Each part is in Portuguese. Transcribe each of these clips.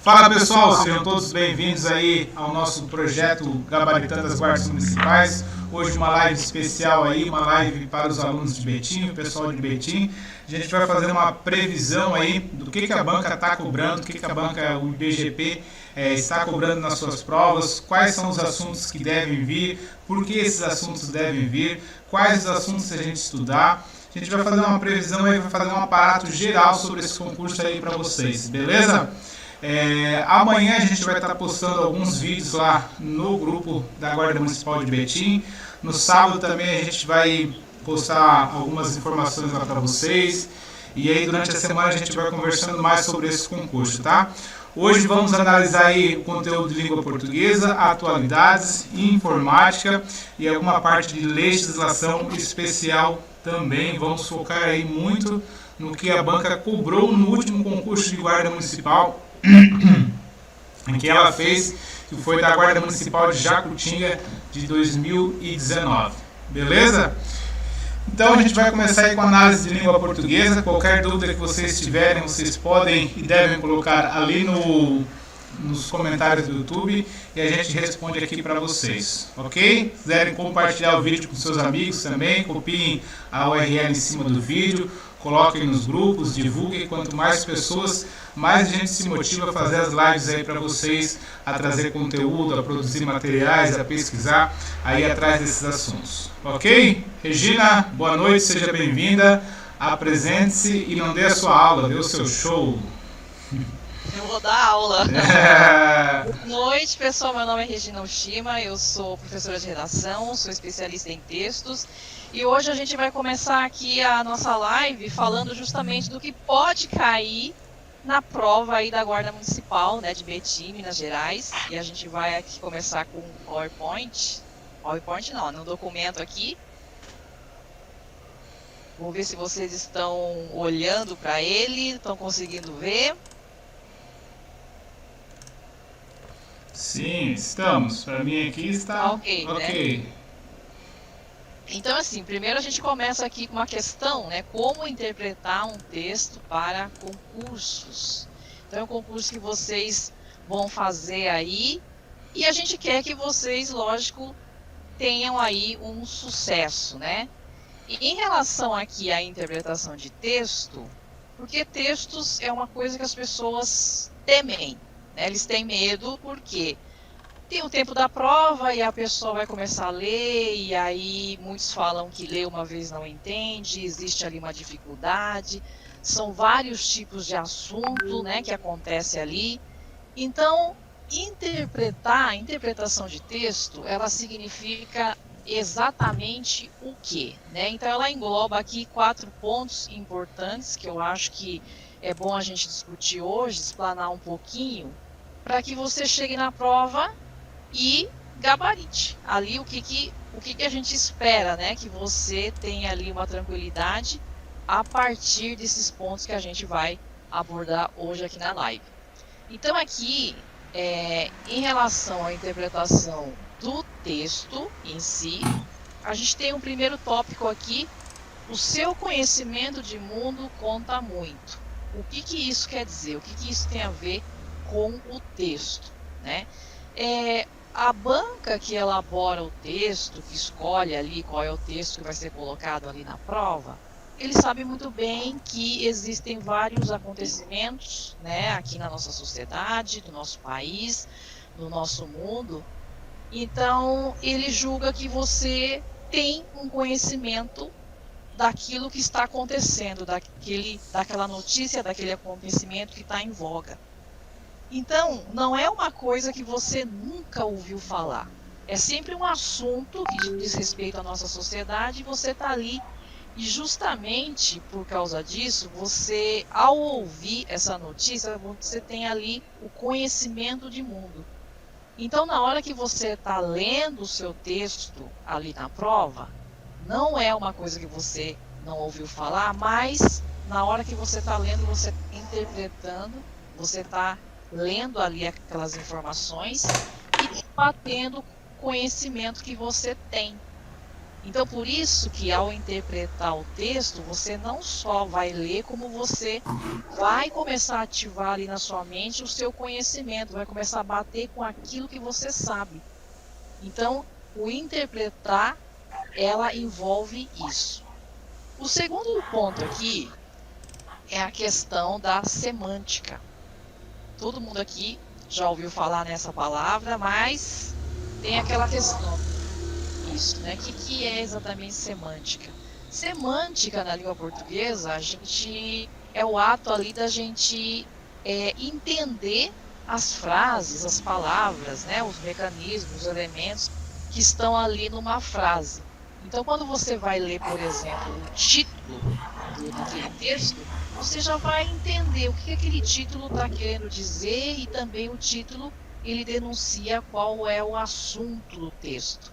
Fala pessoal, sejam todos bem-vindos aí ao nosso projeto Gabaritando as Guardas Municipais. Hoje uma live especial aí, uma live para os alunos de Betim, o pessoal de Betim. A gente vai fazer uma previsão aí do que a banca está cobrando, o que a banca, o IBGP, está cobrando nas suas provas, quais são os assuntos que devem vir, por que esses assuntos devem vir, quais os assuntos a gente estudar. A gente vai fazer uma previsão aí, vai fazer um aparato geral sobre esse concurso aí para vocês, beleza? Amanhã a gente vai estar postando alguns vídeos lá no grupo da Guarda Municipal de Betim. No sábado também a gente vai postar algumas informações lá para vocês. E aí durante a semana a gente vai conversando mais sobre esse concurso, tá? Hoje vamos analisar aí o conteúdo de língua portuguesa, atualidades, informática e alguma parte de legislação especial também. Vamos focar aí muito no que a banca cobrou no último concurso de guarda municipal que ela fez, que foi da Guarda Municipal de Jacutinga de 2019. Beleza? Então a gente vai começar aí com a análise de língua portuguesa. Qualquer dúvida que vocês tiverem, vocês podem e devem colocar ali nos comentários do YouTube e a gente responde aqui para vocês, ok? Se quiserem compartilhar o vídeo com seus amigos também, copiem a URL em cima do vídeo, coloquem nos grupos, divulguem. Quanto mais pessoas, mais a gente se motiva a fazer as lives aí para vocês, a trazer conteúdo, a produzir materiais, a pesquisar aí atrás desses assuntos, ok? Regina, boa noite, seja bem-vinda, apresente-se e não dê a sua aula, dê o seu show. Eu vou dar aula. Boa noite, pessoal. Meu nome é Regina Oshima, eu sou professora de redação, sou especialista em textos. E hoje a gente vai começar aqui a nossa live falando justamente do que pode cair na prova aí da Guarda Municipal, né, de Betim, Minas Gerais. E a gente vai aqui começar com o PowerPoint. PowerPoint não, no documento aqui. Vou ver se vocês estão olhando para ele, estão conseguindo ver. Sim, estamos. Para mim aqui está ok. Né? Então, assim, primeiro a gente começa aqui com uma questão, né? Como interpretar um texto para concursos. Então, é um concurso que vocês vão fazer aí e a gente quer que vocês, lógico, tenham aí um sucesso, né? E em relação aqui à interpretação de texto, porque textos é uma coisa que as pessoas temem, né? Eles têm medo porque tem o tempo da prova e a pessoa vai começar a ler e aí muitos falam que lê uma vez não entende, existe ali uma dificuldade, são vários tipos de assunto, né, que acontece ali. Então, a interpretação de texto, ela significa exatamente o quê, né? Então, ela engloba aqui 4 pontos importantes que eu acho que é bom a gente discutir hoje, explanar um pouquinho, para que você chegue na prova e gabarite ali o que a gente espera, né? Que você tenha ali uma tranquilidade a partir desses pontos que a gente vai abordar hoje aqui na live. Então aqui, em relação à interpretação do texto em si, a gente tem um primeiro tópico aqui: o seu conhecimento de mundo conta muito. O que isso quer dizer? O que isso tem a ver com o texto, né? A banca que elabora o texto, que escolhe ali qual é o texto que vai ser colocado ali na prova, ele sabe muito bem que existem vários acontecimentos, né, aqui na nossa sociedade, do nosso país, no nosso mundo. Então, ele julga que você tem um conhecimento daquilo que está acontecendo, daquela notícia, daquele acontecimento que está em voga. Então, não é uma coisa que você nunca ouviu falar. É sempre um assunto que diz respeito à nossa sociedade e você está ali. E justamente por causa disso, você, ao ouvir essa notícia, você tem ali o conhecimento de mundo. Então, na hora que você está lendo o seu texto ali na prova, não é uma coisa que você não ouviu falar, mas na hora que você está lendo, você está interpretando, você está lendo ali aquelas informações e batendo o conhecimento que você tem. Então, por isso que ao interpretar o texto, você não só vai ler, como você vai começar a ativar ali na sua mente o seu conhecimento, vai começar a bater com aquilo que você sabe. Então, o interpretar, ela envolve isso. O segundo ponto aqui é a questão da semântica. Todo mundo aqui já ouviu falar nessa palavra, mas tem aquela questão. Isso, né? O que é exatamente semântica? Semântica na língua portuguesa, a gente é o ato ali da gente entender as frases, as palavras, né? Os mecanismos, os elementos que estão ali numa frase. Então, quando você vai ler, por exemplo, o título daquele texto, você já vai entender o que aquele título está querendo dizer e também o título ele denuncia qual é o assunto do texto.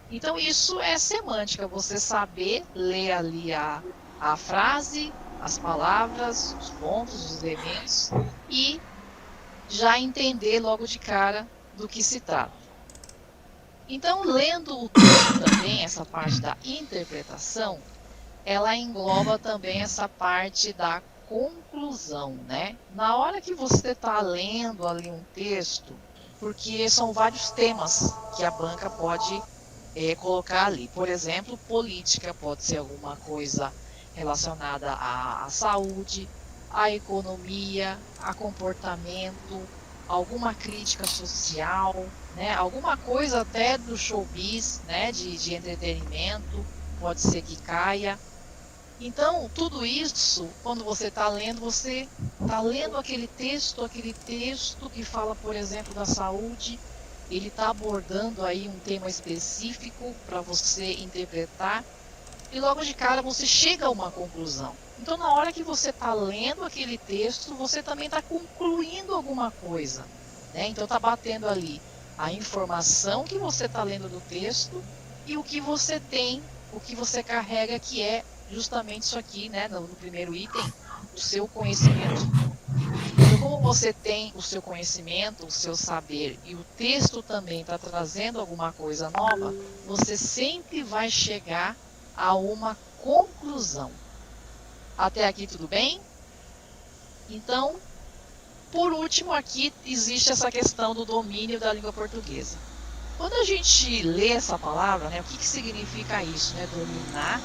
Então, isso é semântica, você saber ler ali a frase, as palavras, os pontos, os elementos e já entender logo de cara do que se trata. Então, lendo o texto também, essa parte da interpretação, ela engloba também essa parte da conclusão, né? Na hora que você está lendo ali um texto, porque são vários temas que a banca pode colocar ali. Por exemplo, política pode ser alguma coisa relacionada à saúde, à economia, a comportamento, alguma crítica social, né? Alguma coisa até do showbiz, né? de entretenimento, pode ser que caia. Então, tudo isso, quando você está lendo aquele texto que fala, por exemplo, da saúde, ele está abordando aí um tema específico para você interpretar, e logo de cara você chega a uma conclusão. Então, na hora que você está lendo aquele texto, você também está concluindo alguma coisa, né? Então, está batendo ali a informação que você está lendo do texto e o que você tem, o que você carrega, que é justamente isso aqui, né? No primeiro item, o seu conhecimento. Então, como você tem o seu conhecimento, o seu saber, e o texto também está trazendo alguma coisa nova, você sempre vai chegar a uma conclusão. Até aqui tudo bem? Então, por último, aqui existe essa questão do domínio da língua portuguesa. Quando a gente lê essa palavra, né, o que significa isso, né, dominar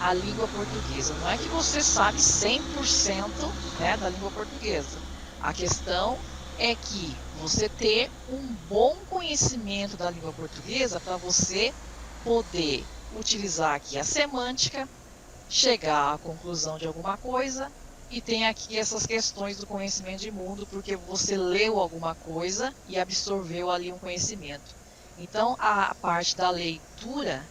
a língua portuguesa? Não é que você sabe 100%, né, da língua portuguesa. A questão é que você ter um bom conhecimento da língua portuguesa para você poder utilizar aqui a semântica, chegar à conclusão de alguma coisa, e tem aqui essas questões do conhecimento de mundo, porque você leu alguma coisa e absorveu ali um conhecimento. Então, a parte da leitura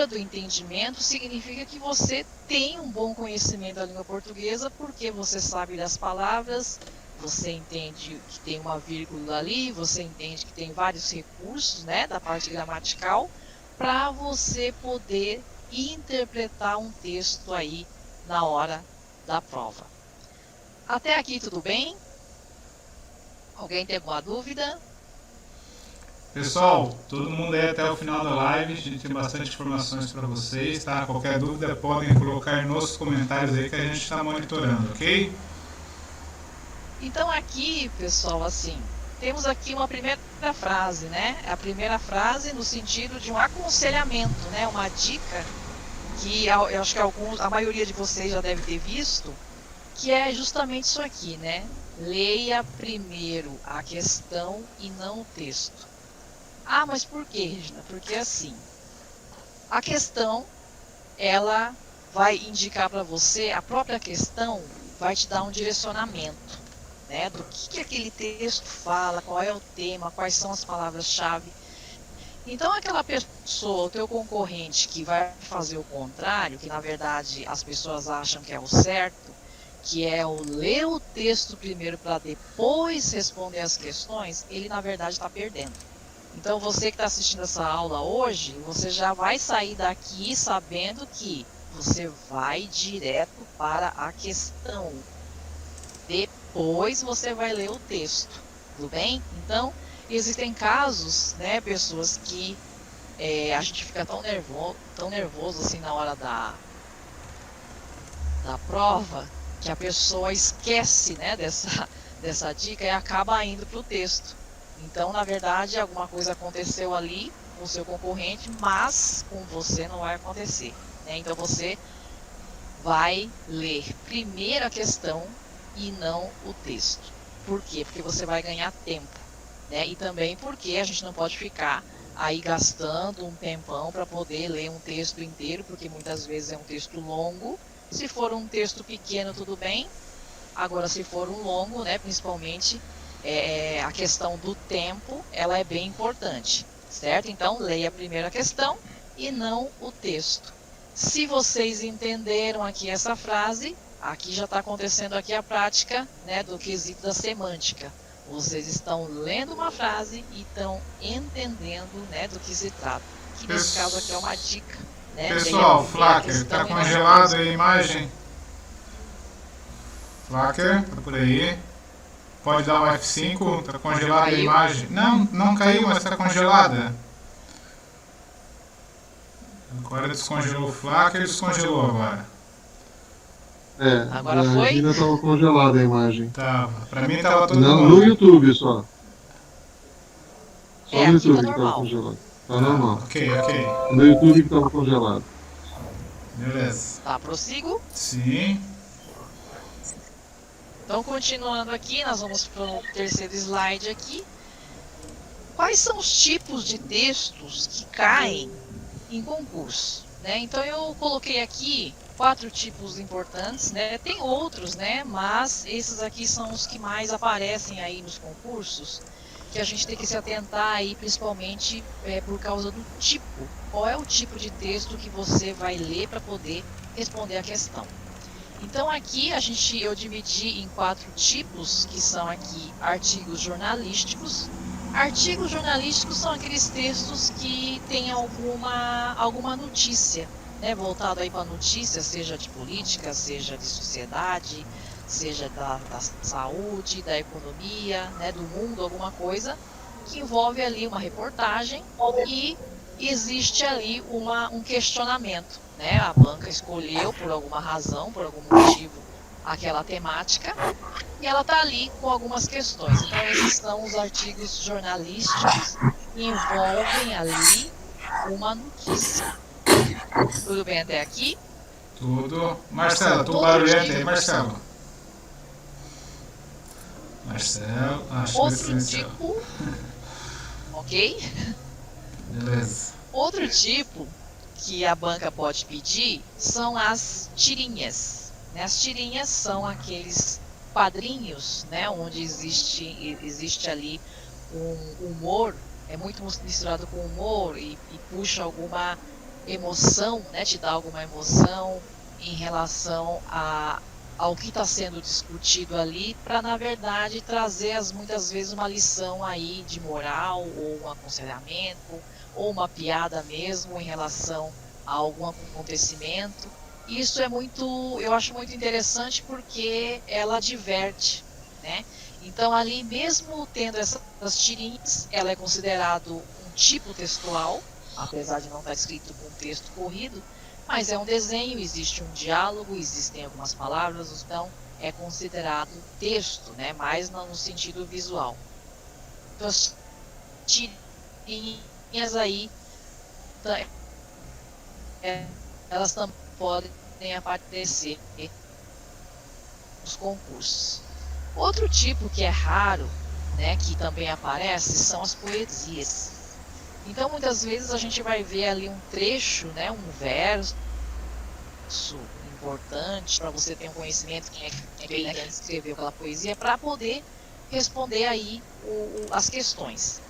do entendimento significa que você tem um bom conhecimento da língua portuguesa, porque você sabe das palavras, você entende que tem uma vírgula ali, você entende que tem vários recursos, né, da parte gramatical, para você poder interpretar um texto aí na hora da prova. Até aqui tudo bem? Alguém tem alguma dúvida? Pessoal, todo mundo aí até o final da live, a gente tem bastante informações para vocês, tá? Qualquer dúvida podem colocar nos comentários aí que a gente está monitorando, ok? Então aqui, pessoal, assim, temos aqui uma primeira frase, né? A primeira frase no sentido de um aconselhamento, né? Uma dica que eu acho que a maioria de vocês já deve ter visto, que é justamente isso aqui, né? Leia primeiro a questão e não o texto. Ah, mas por quê, Regina? Porque assim, a questão, ela vai indicar para você, a própria questão vai te dar um direcionamento, né? Do que aquele texto fala, qual é o tema, quais são as palavras-chave. Então, aquela pessoa, o teu concorrente que vai fazer o contrário, que na verdade as pessoas acham que é o certo, que é o ler o texto primeiro para depois responder as questões, ele na verdade está perdendo. Então, você que está assistindo essa aula hoje, você já vai sair daqui sabendo que você vai direto para a questão. Depois você vai ler o texto, tudo bem? Então, existem casos, né, pessoas que a gente fica tão nervoso assim na hora da prova, que a pessoa esquece, né, dessa dica e acaba indo para o texto. Então, na verdade, alguma coisa aconteceu ali com o seu concorrente, mas com você não vai acontecer, né? Então, você vai ler primeiro a questão e não o texto. Por quê? Porque você vai ganhar tempo, né? E também porque a gente não pode ficar aí gastando um tempão para poder ler um texto inteiro, porque muitas vezes é um texto longo. Se for um texto pequeno, tudo bem. Agora, se for um longo, né, principalmente a questão do tempo, ela é bem importante, certo? Então, leia a primeira questão e não o texto. Se vocês entenderam aqui essa frase, aqui já está acontecendo aqui a prática, né, do quesito da semântica. Vocês estão lendo uma frase e estão entendendo, né, do que se trata. Que nesse caso aqui é uma dica. Né? Pessoal, Flacker, está congelado a imagem? Flacker, tá por aí. Pode dar um F5, está congelada a imagem. Não caiu, mas está congelada. Agora descongelou o Flacker, descongelou agora. Agora foi? Ainda estava congelada a imagem. Tava. Pra mim tava todo mundo. mundo. No YouTube só. Só no YouTube tá que estava congelado. Tá normal. Ok. No YouTube que estava congelado. Beleza. Tá, prossigo? Sim. Então, continuando aqui, nós vamos para o terceiro slide aqui. Quais são os tipos de textos que caem em concurso? Né? Então, eu coloquei aqui 4 tipos importantes, né? Tem outros, né? Mas esses aqui são os que mais aparecem aí nos concursos, que a gente tem que se atentar aí, principalmente por causa do tipo. Qual é o tipo de texto que você vai ler para poder responder a questão? Então aqui eu dividi em 4 tipos, que são aqui artigos jornalísticos. Artigos jornalísticos são aqueles textos que têm alguma notícia, né, voltado aí para notícia, seja de política, seja de sociedade, seja da saúde, da economia, né, do mundo, alguma coisa que envolve ali uma reportagem e existe ali um questionamento, né? A banca escolheu por alguma razão, por algum motivo, aquela temática e ela está ali com algumas questões. Então esses são os artigos jornalísticos que envolvem ali uma notícia. Tudo bem até aqui? Tudo. Marcelo, tô barulhento aí, Marcelo. Outro tipo. Ok? Beleza. Outro tipo que a banca pode pedir são as tirinhas. Né? As tirinhas são aqueles quadrinhos, né, onde existe ali um humor, é muito misturado com humor e puxa alguma emoção, né, te dá alguma emoção em relação ao que está sendo discutido ali, para na verdade trazer muitas vezes uma lição aí de moral, ou um aconselhamento, ou uma piada mesmo em relação a algum acontecimento. Isso eu acho muito interessante porque ela diverte, né? Então ali mesmo tendo essas tirinhas, ela é considerado um tipo textual, apesar de não estar escrito com texto corrido, mas é um desenho, existe um diálogo, existem algumas palavras, então é considerado texto, né? Mais no sentido visual. Então as tirinhas aí, elas também podem aparecer nos concursos. Outro tipo que é raro, né, que também aparece, são as poesias. Então muitas vezes a gente vai ver ali um trecho, né, um verso importante para você ter um conhecimento quem é que escreveu aquela poesia, para poder responder aí as questões.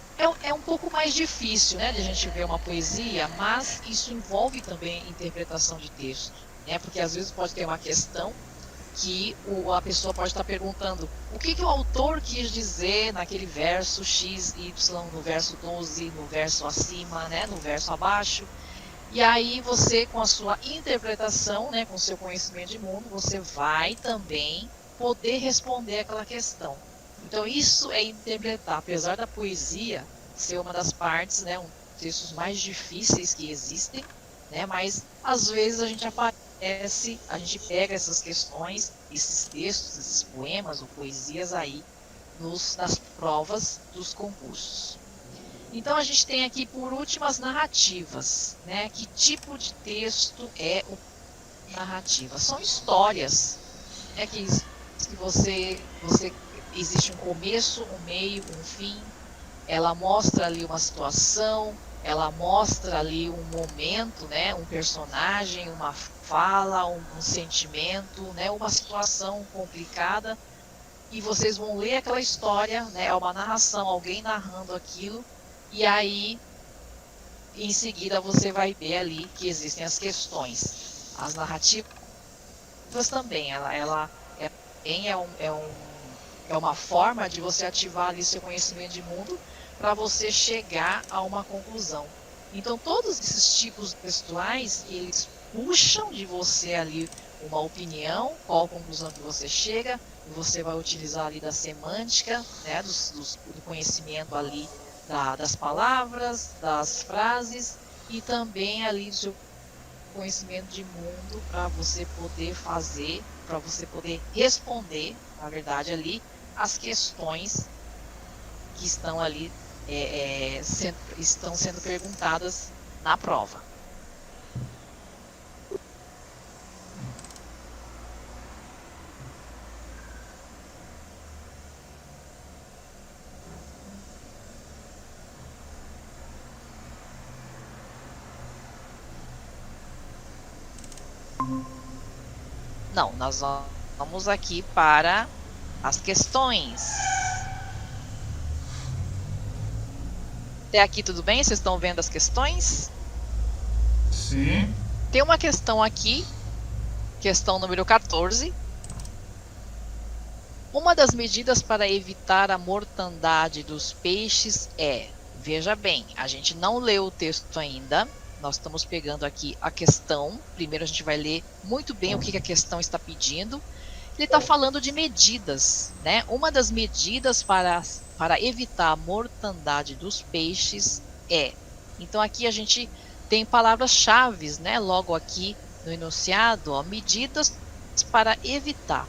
É um pouco mais difícil, né, de a gente ver uma poesia, mas isso envolve também interpretação de texto, né, porque às vezes pode ter uma questão que a pessoa pode estar perguntando o que o autor quis dizer naquele verso X, Y, no verso 12, no verso acima, né, no verso abaixo. E aí você, com a sua interpretação, né, com o seu conhecimento de mundo, você vai também poder responder aquela questão. Então isso é interpretar, apesar da poesia ser uma das partes, né, textos mais difíceis que existem, né? Mas às vezes a gente pega essas questões, esses textos, esses poemas ou poesias aí nas provas dos concursos. Então a gente tem aqui por último as narrativas, né? Que tipo de texto é o narrativa? São histórias, né? Que você existe um começo, um meio, um fim. Ela mostra ali uma situação, ela mostra ali um momento, né? Um personagem, uma fala, um sentimento, né? Uma situação complicada. E vocês vão ler aquela história, né? É uma narração, alguém narrando aquilo. E aí, em seguida, você vai ver ali que existem as questões. As narrativas também, ela é uma forma de você ativar ali seu conhecimento de mundo para você chegar a uma conclusão. Então, todos esses tipos textuais, eles puxam de você ali uma opinião, qual conclusão que você chega, e você vai utilizar ali da semântica, né, do conhecimento ali das palavras, das frases, e também ali do seu conhecimento de mundo para você poder fazer, para você poder responder, na verdade, ali, as questões que estão ali estão sendo perguntadas na prova. Não, nós vamos aqui para as questões. Até aqui tudo bem? Vocês estão vendo as questões? Sim. Tem uma questão aqui, questão número 14. Uma das medidas para evitar a mortandade dos peixes é... Veja bem, a gente não leu o texto ainda. Nós estamos pegando aqui a questão. Primeiro a gente vai ler muito bem o que a questão está pedindo. Ele está falando de medidas, né? Uma das medidas para evitar a mortandade dos peixes é... Então aqui a gente tem palavras-chave, né? Logo aqui no enunciado, ó, medidas para evitar.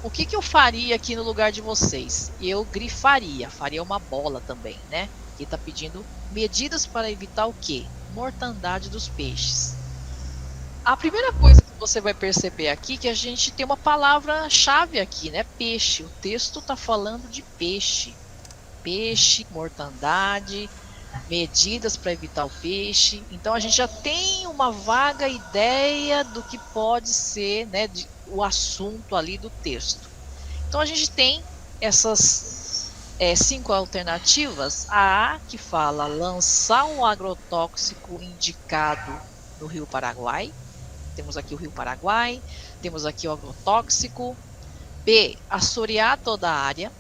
O que eu faria aqui no lugar de vocês? Eu grifaria, faria uma bola também, né? Que está pedindo medidas para evitar o quê? Mortandade dos peixes. A primeira coisa que você vai perceber aqui é que a gente tem uma palavra-chave aqui, né? Peixe. O texto está falando de peixe. Peixe, mortandade, medidas para evitar o peixe. Então a gente já tem uma vaga ideia do que pode ser, né, o assunto ali do texto. Então a gente tem essas 5 alternativas. A que fala lançar um agrotóxico indicado no Rio Paraguai. Temos aqui o Rio Paraguai, temos aqui o agrotóxico. B, assorear toda a área.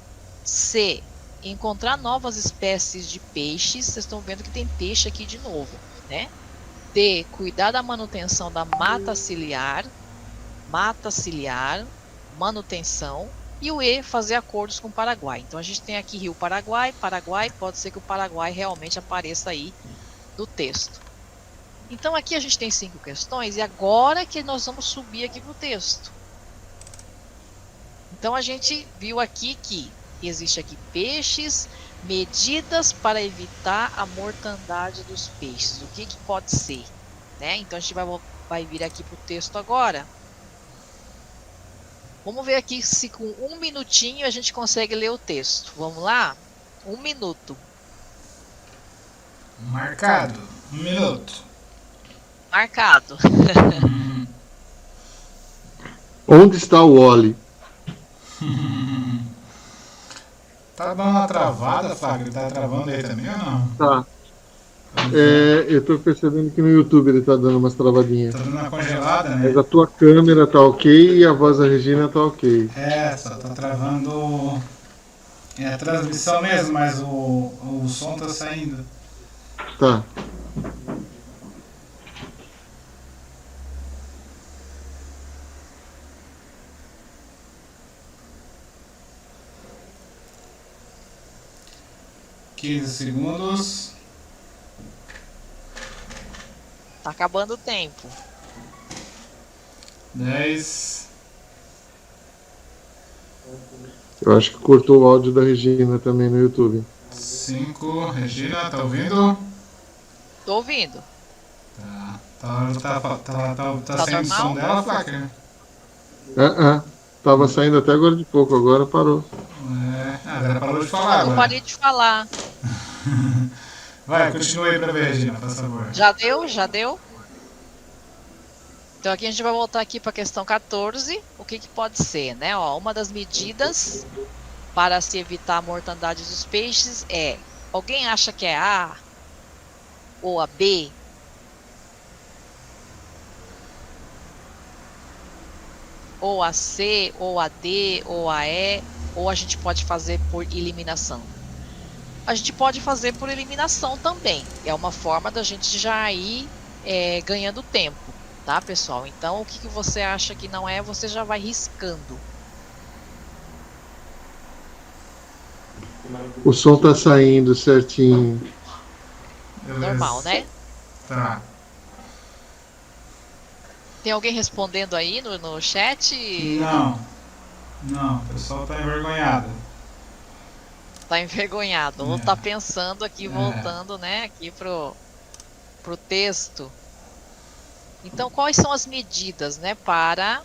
C, encontrar novas espécies de peixes. Vocês estão vendo que tem peixe aqui de novo, né? D, cuidar da manutenção da mata ciliar, manutenção. E o E, fazer acordos com o Paraguai. Então a gente tem aqui Rio Paraguai, pode ser que o Paraguai realmente apareça aí no texto. Então aqui a gente tem 5 questões e agora que nós vamos subir aqui para o texto. Então a gente viu aqui que existe aqui peixes, medidas para evitar a mortandade dos peixes. O que pode ser? Né? Então a gente vai vir aqui para o texto agora. Vamos ver aqui se com 1 minutinho a gente consegue ler o texto. Vamos lá? 1 minuto. Marcado. 1 minuto. Marcado. Onde está o Oli? Tá dando uma travada, Flávio? Tá travando aí também ou não? Tá. Eu tô percebendo que no YouTube ele tá dando umas travadinhas. Tá dando uma congelada, Mas né? a tua câmera tá ok e a voz da Regina tá ok. Só tá travando a transmissão mesmo, mas o som tá saindo. Tá. Quinze segundos. Tá acabando o tempo. 10. Eu acho que cortou o áudio da Regina também no YouTube. 5. Regina, tá ouvindo? Tô ouvindo. Tá Tá saindo o som normal? dela, Flacker? Tava saindo até agora de pouco, agora parou. Ela parou de falar Eu agora. parei de falar. Vai, continue aí pra ver, Regina, por favor. Já deu? Já deu? Então aqui a gente vai voltar aqui para a questão 14. O que pode ser, né? Ó, uma das medidas para se evitar a mortandade dos peixes é... Alguém acha que é A ou a B? Ou a C, ou a D, ou a E, ou a gente pode fazer por eliminação? A gente pode fazer por eliminação também. É uma forma da gente já ir ganhando tempo, tá, pessoal? Então, o que você acha que não é, você já vai riscando. O som tá saindo certinho. Beleza. Normal, né? Tá. Tem alguém respondendo aí no chat? Não, o pessoal tá envergonhado. Tá envergonhado. Ou tá pensando aqui, voltando, né, aqui pro texto. Então, quais são as medidas, né, para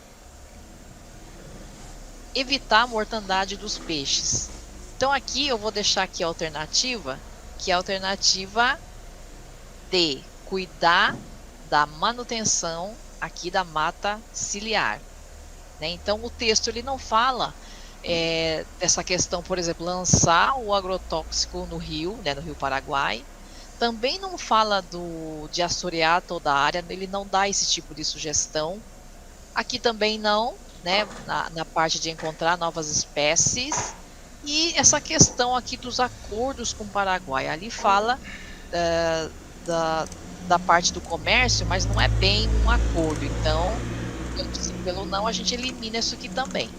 evitar a mortandade dos peixes? Então, aqui eu vou deixar aqui a alternativa, que é a alternativa D, cuidar da manutenção aqui da mata ciliar. Né? Então, o texto ele não fala dessa questão, por exemplo, lançar o agrotóxico no rio, né, no Rio Paraguai. Também não fala de assorear toda a área, ele não dá esse tipo de sugestão. Aqui também não, né, na parte de encontrar novas espécies. E essa questão aqui dos acordos com o Paraguai, ali fala da parte do comércio, mas não é bem um acordo. Então, pelo não, a gente elimina isso aqui também.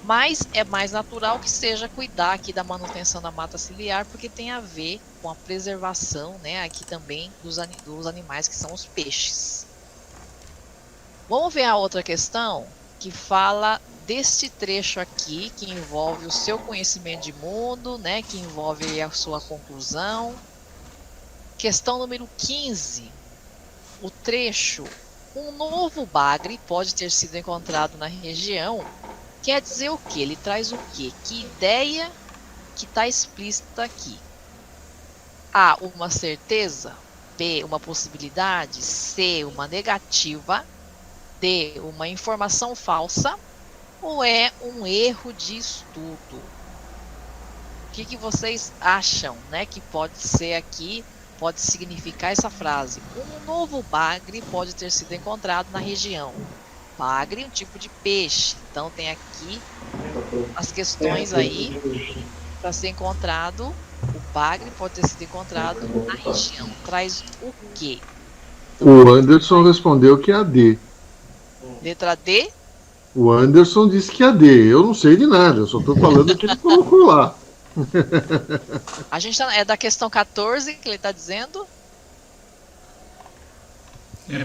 Mas é mais natural que seja cuidar aqui da manutenção da mata ciliar, porque tem a ver com a preservação, né, aqui também dos animais que são os peixes. Vamos ver a outra questão que fala deste trecho aqui, que envolve o seu conhecimento de mundo, né, que envolve a sua conclusão. Questão número 15. O trecho, um novo bagre pode ter sido encontrado na região. Quer dizer o quê? Ele traz o quê? Que ideia que está explícita aqui? A, uma certeza. B, uma possibilidade. C, uma negativa. D, uma informação falsa. Ou é um erro de estudo? O que vocês acham, né, que pode ser aqui, pode significar essa frase? Um novo bagre pode ter sido encontrado na região. Bagre, um tipo de peixe. Então tem aqui as questões aí para ser encontrado. O bagre pode ter sido encontrado na região. Traz o quê? Então, o Anderson respondeu que é a D. Letra D? O Anderson disse que é a D. Eu não sei de nada, eu só estou falando o que ele colocou lá. A gente é da questão 14 que ele está dizendo?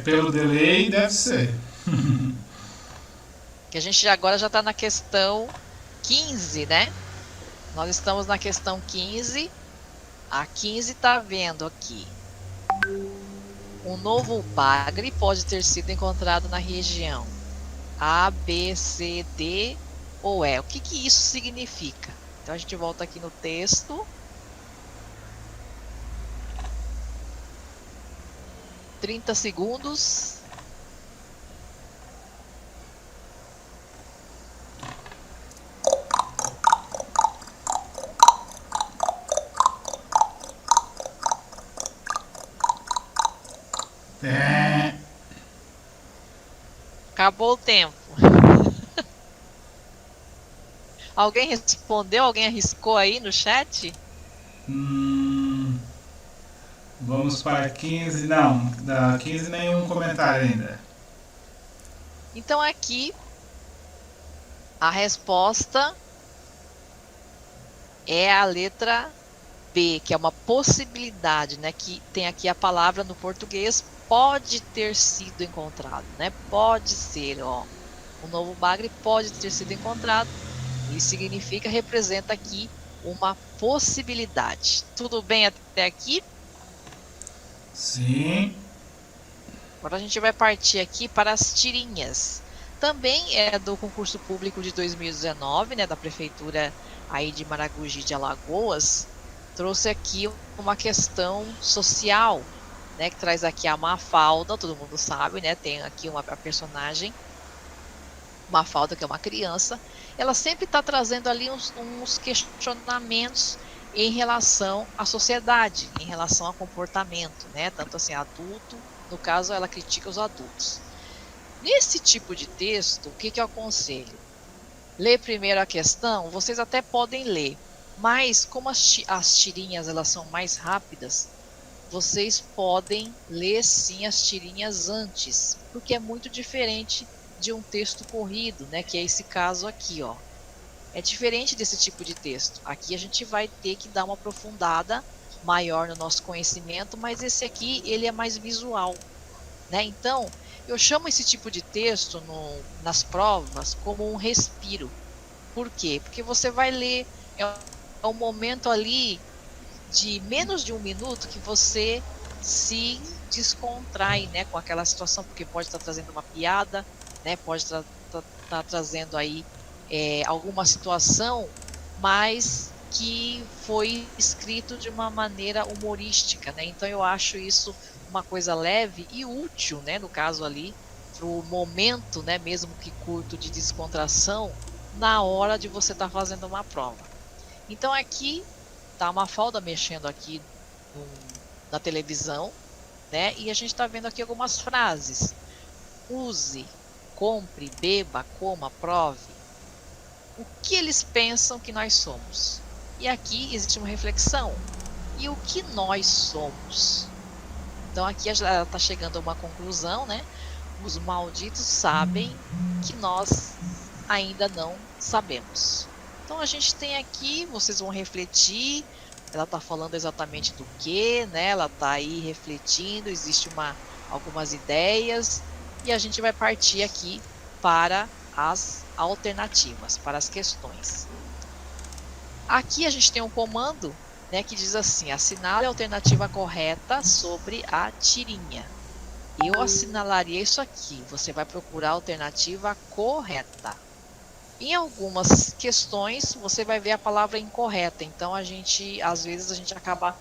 Pelo delay, deve ser. Que a gente agora já está na questão 15, né? Nós estamos na questão 15. A 15 está vendo aqui. Um novo bagre pode ter sido encontrado na região. A, B, C, D ou E. O que isso significa? Então a gente volta aqui no texto. 30 segundos. Acabou o tempo. Alguém respondeu? Alguém arriscou aí no chat? Vamos para 15. Não, da 15 nenhum comentário ainda. Então aqui a resposta é a letra B, que é uma possibilidade, né? Que tem aqui a palavra no português pode ter sido encontrado, né? Pode ser, ó. O novo bagre pode ter sido encontrado. Isso significa, representa aqui uma possibilidade. Tudo bem até aqui? Sim. Agora a gente vai partir aqui para as tirinhas. Também é do concurso público de 2019, né, da prefeitura aí de Maragogi de Alagoas. Trouxe aqui uma questão social, né, que traz aqui a Mafalda, todo mundo sabe, né, tem aqui a personagem Mafalda, que é uma criança. Ela sempre está trazendo ali uns questionamentos em relação à sociedade, em relação ao comportamento, né, tanto assim adulto. No caso, ela critica os adultos. Nesse tipo de texto, o que eu aconselho? Ler primeiro a questão, vocês até podem ler, mas como as tirinhas elas são mais rápidas, vocês podem ler sim as tirinhas antes, porque é muito diferente de um texto corrido, né? Que é esse caso aqui, ó. É diferente desse tipo de texto. Aqui a gente vai ter que dar uma aprofundada maior no nosso conhecimento, mas esse aqui ele é mais visual, né? Então, eu chamo esse tipo de texto nas provas como um respiro. Por quê? Porque você vai ler, é um momento ali de menos de um minuto que você se descontrai, né, com aquela situação, porque pode estar trazendo uma piada, né, pode estar trazendo aí alguma situação, mas que foi escrito de uma maneira humorística, né? Então eu acho isso uma coisa leve e útil, né, no caso ali, para o momento, né, mesmo que curto, de descontração, na hora de você estar fazendo uma prova. Então aqui tá a Mafalda mexendo aqui na televisão, né? E a gente está vendo aqui algumas frases. Use, compre, beba, coma, prove. O que eles pensam que nós somos? E aqui existe uma reflexão. E o que nós somos? Então aqui ela está chegando a uma conclusão, né? Os malditos sabem que nós ainda não sabemos. Então a gente tem aqui, vocês vão refletir, ela está falando exatamente do que, né? Ela está aí refletindo, existe algumas ideias, e a gente vai partir aqui para as alternativas, para as questões. Aqui a gente tem um comando, né, que diz assim: assinale a alternativa correta sobre a tirinha. Eu assinalaria isso aqui. Você vai procurar a alternativa correta. Em algumas questões, você vai ver a palavra incorreta. Então, às vezes, a gente acaba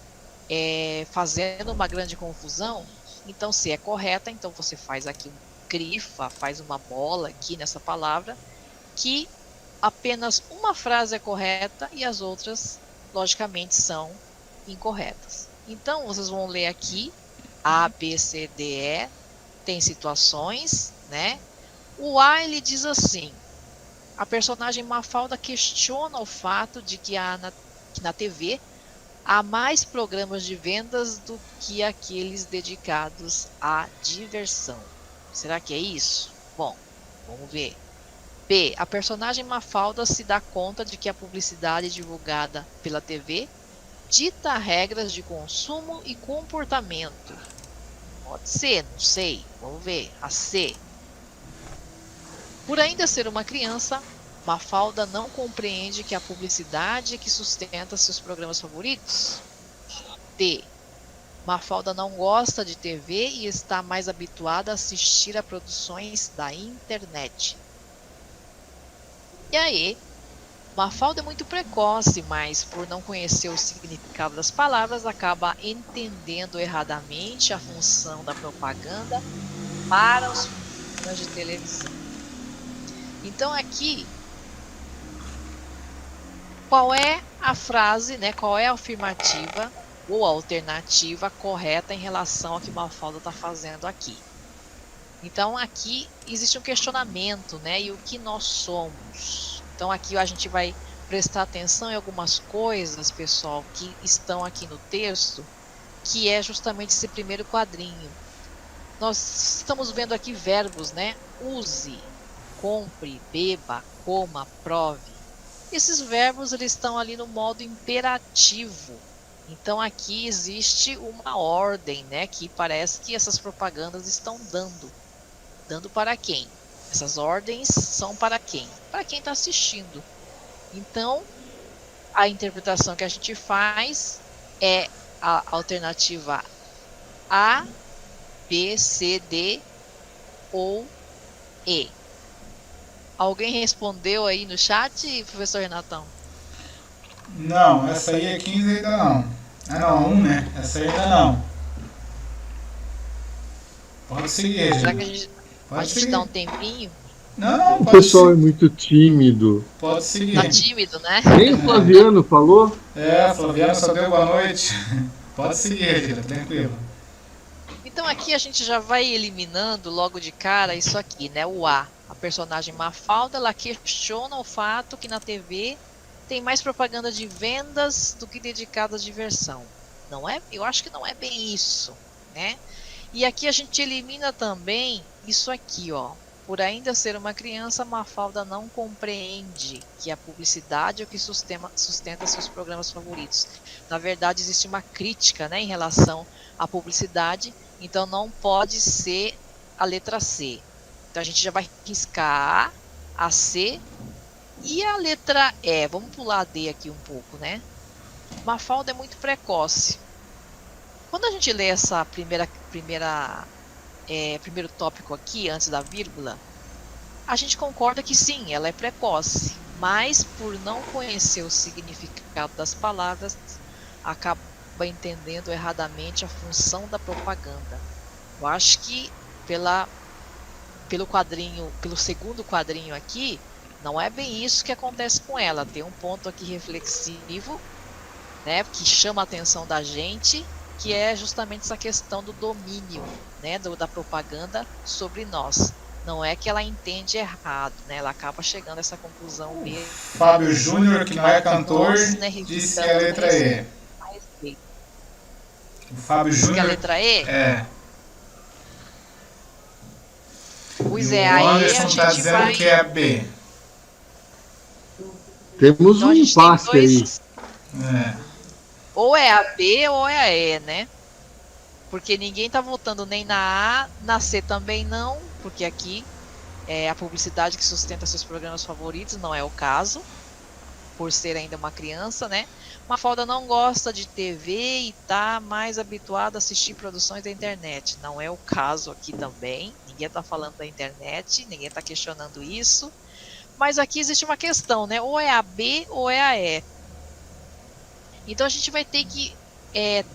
fazendo uma grande confusão. Então, se é correta, então você faz aqui grifa, faz uma bola aqui nessa palavra, que apenas uma frase é correta e as outras, logicamente, são incorretas. Então, vocês vão ler aqui A, B, C, D, E. Tem situações, né? O A, ele diz assim: a personagem Mafalda questiona o fato de que na TV há mais programas de vendas do que aqueles dedicados à diversão. Será que é isso? Bom, vamos ver. B. A personagem Mafalda se dá conta de que a publicidade divulgada pela TV dita regras de consumo e comportamento. Pode ser, não sei. Vamos ver. A C. Por ainda ser uma criança, Mafalda não compreende que a publicidade é que sustenta seus programas favoritos. D. Mafalda não gosta de TV e está mais habituada a assistir a produções da internet. E aí, Mafalda é muito precoce, mas por não conhecer o significado das palavras, acaba entendendo erradamente a função da propaganda para os programas de televisão. Então aqui, qual é a frase, né? Qual é a afirmativa ou a alternativa correta em relação ao que Mafalda está fazendo aqui? Então aqui existe um questionamento, né? E o que nós somos? Então aqui a gente vai prestar atenção em algumas coisas, pessoal, que estão aqui no texto, que é justamente esse primeiro quadrinho. Nós estamos vendo aqui verbos, né? Use, compre, beba, coma, prove. Esses verbos eles estão ali no modo imperativo. Então aqui existe uma ordem, né, que parece que essas propagandas estão dando. Dando para quem? Essas ordens são para quem? Para quem está assistindo. Então, a interpretação que a gente faz é a alternativa A, B, C, D ou E. Alguém respondeu aí no chat, professor Renatão? Não, essa aí é 15 ainda não. Ah não, 1, né? Essa aí ainda não. Pode seguir, Será que gente. a Pode gente dá um seguir. tempinho? Não, O pode pessoal é seguir. muito tímido. Pode Tá seguir. tímido, né? Nem o Flaviano falou. É, Flaviano só deu boa noite. Pode seguir, Gira, tranquilo. Então aqui a gente já vai eliminando logo de cara isso aqui, né? O A. A personagem Mafalda, ela questiona o fato que na TV tem mais propaganda de vendas do que dedicada à diversão. Não é? Eu acho que não é bem isso, né? E aqui a gente elimina também isso aqui, ó. Por ainda ser uma criança, Mafalda não compreende que a publicidade é o que sustenta seus programas favoritos. Na verdade, existe uma crítica, né, em relação à publicidade, então não pode ser a letra C. Então a gente já vai riscar a C e a letra E. Vamos pular a D aqui um pouco, né? Mafalda é muito precoce. Quando a gente lê essa primeiro tópico aqui, antes da vírgula, a gente concorda que sim, ela é precoce, mas por não conhecer o significado das palavras, acaba entendendo erradamente a função da propaganda. Eu acho que pelo segundo quadrinho aqui, não é bem isso que acontece com ela. Tem um ponto aqui reflexivo, né, que chama a atenção da gente, que é justamente essa questão do domínio, né, da propaganda sobre nós. Não é que ela entende errado, né? Ela acaba chegando a essa conclusão mesmo. Fábio Júnior, que não é cantor, Nós, né, disse que é a letra E. O Fábio Diz que a Júnior. letra E? É. Pois E é, o a E a Anderson está gente dizendo vai... que é a B. Temos Então um a gente tem impasse aí. dois... É. Ou é a B ou é a E, né? Porque ninguém tá votando nem na A, na C também não, porque aqui é a publicidade que sustenta seus programas favoritos, não é o caso, por ser ainda uma criança, né? Mafalda não gosta de TV e tá mais habituada a assistir produções da internet. Não é o caso aqui também. Ninguém tá falando da internet, ninguém tá questionando isso. Mas aqui existe uma questão, né? Ou é a B ou é a E. Então a gente vai ter que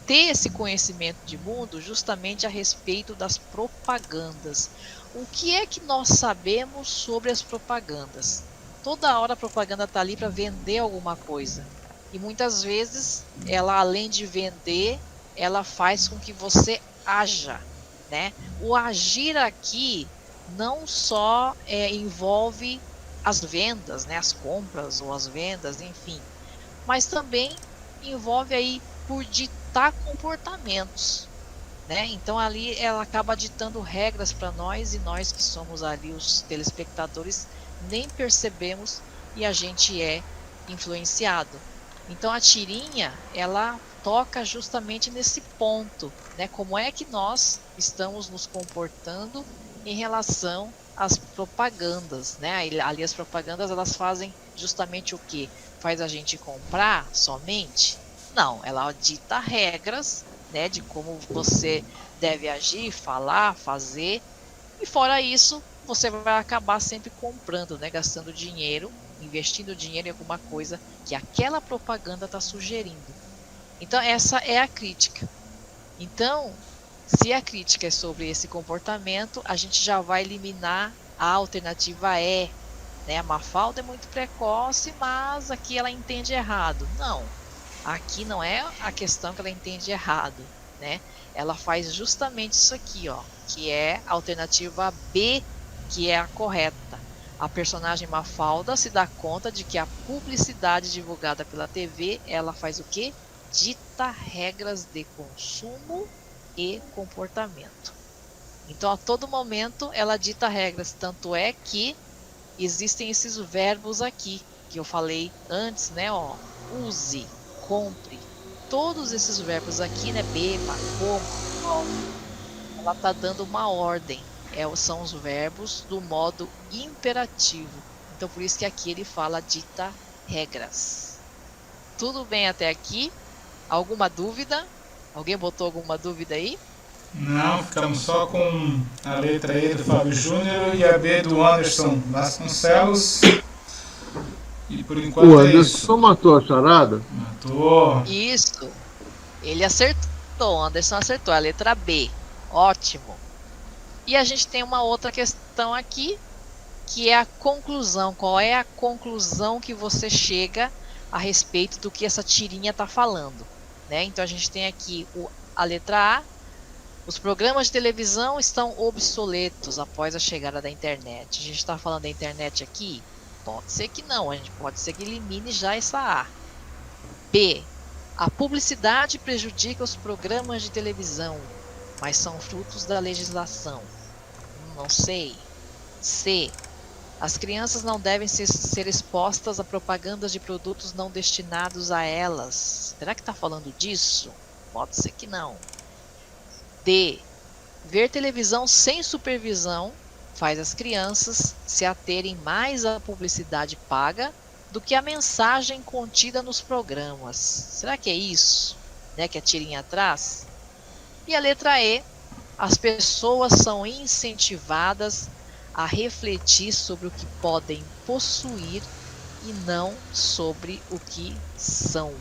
ter esse conhecimento de mundo justamente a respeito das propagandas. O que é que nós sabemos sobre as propagandas? Toda hora a propaganda está ali para vender alguma coisa. E muitas vezes ela, além de vender, ela faz com que você haja, né? O agir aqui não só envolve as vendas, né? As compras ou as vendas, enfim, mas também envolve aí por ditar comportamentos, né? Então ali ela acaba ditando regras para nós e nós que somos ali os telespectadores nem percebemos e a gente é influenciado. Então a tirinha ela toca justamente nesse ponto, né? Como é que nós estamos nos comportando em relação às propagandas, né? Ali as propagandas elas fazem justamente o que? Faz a gente comprar somente? Não, ela dita regras, né, de como você deve agir, falar, fazer. E fora isso, você vai acabar sempre comprando, né, gastando dinheiro, investindo dinheiro em alguma coisa que aquela propaganda está sugerindo. Então essa é a crítica. Então, se a crítica é sobre esse comportamento, a gente já vai eliminar a alternativa E, né? A Mafalda é muito precoce, mas aqui ela entende errado. Não, aqui não é a questão que ela entende errado, né? Ela faz justamente isso aqui, ó, que é a alternativa B, que é a correta. A personagem Mafalda se dá conta de que a publicidade divulgada pela TV, ela faz o quê? Dita regras de consumo e comportamento. Então, a todo momento, ela dita regras, tanto é que existem esses verbos aqui, que eu falei antes, né? Ó, use, compre, todos esses verbos aqui, né? Beba, coma, ela está dando uma ordem. São os verbos do modo imperativo. Então, por isso que aqui ele fala dita regras. Tudo bem até aqui? Alguma dúvida? Alguém botou alguma dúvida aí? Não, ficamos só com a letra E do Fábio Júnior e a B do Anderson Vasconcelos. E por enquanto O é isso. Anderson matou a charada? Matou. Isso. Ele acertou, o Anderson acertou, a letra B. Ótimo. E a gente tem uma outra questão aqui, que é a conclusão. Qual é a conclusão que você chega a respeito do que essa tirinha está falando? Né? Então a gente tem aqui a letra A. Os programas de televisão estão obsoletos após a chegada da internet. A gente está falando da internet aqui? Pode ser que não, a gente pode ser que elimine já essa A. B. A publicidade prejudica os programas de televisão, mas são frutos da legislação. Não sei. C. As crianças não devem ser expostas a propagandas de produtos não destinados a elas. Será que está falando disso? Pode ser que não. D. Ver televisão sem supervisão faz as crianças se aterem mais à publicidade paga do que a mensagem contida nos programas. Será que é isso, né, que a tirinha traz? E a letra E. As pessoas são incentivadas a refletir sobre o que podem possuir e não sobre o que são.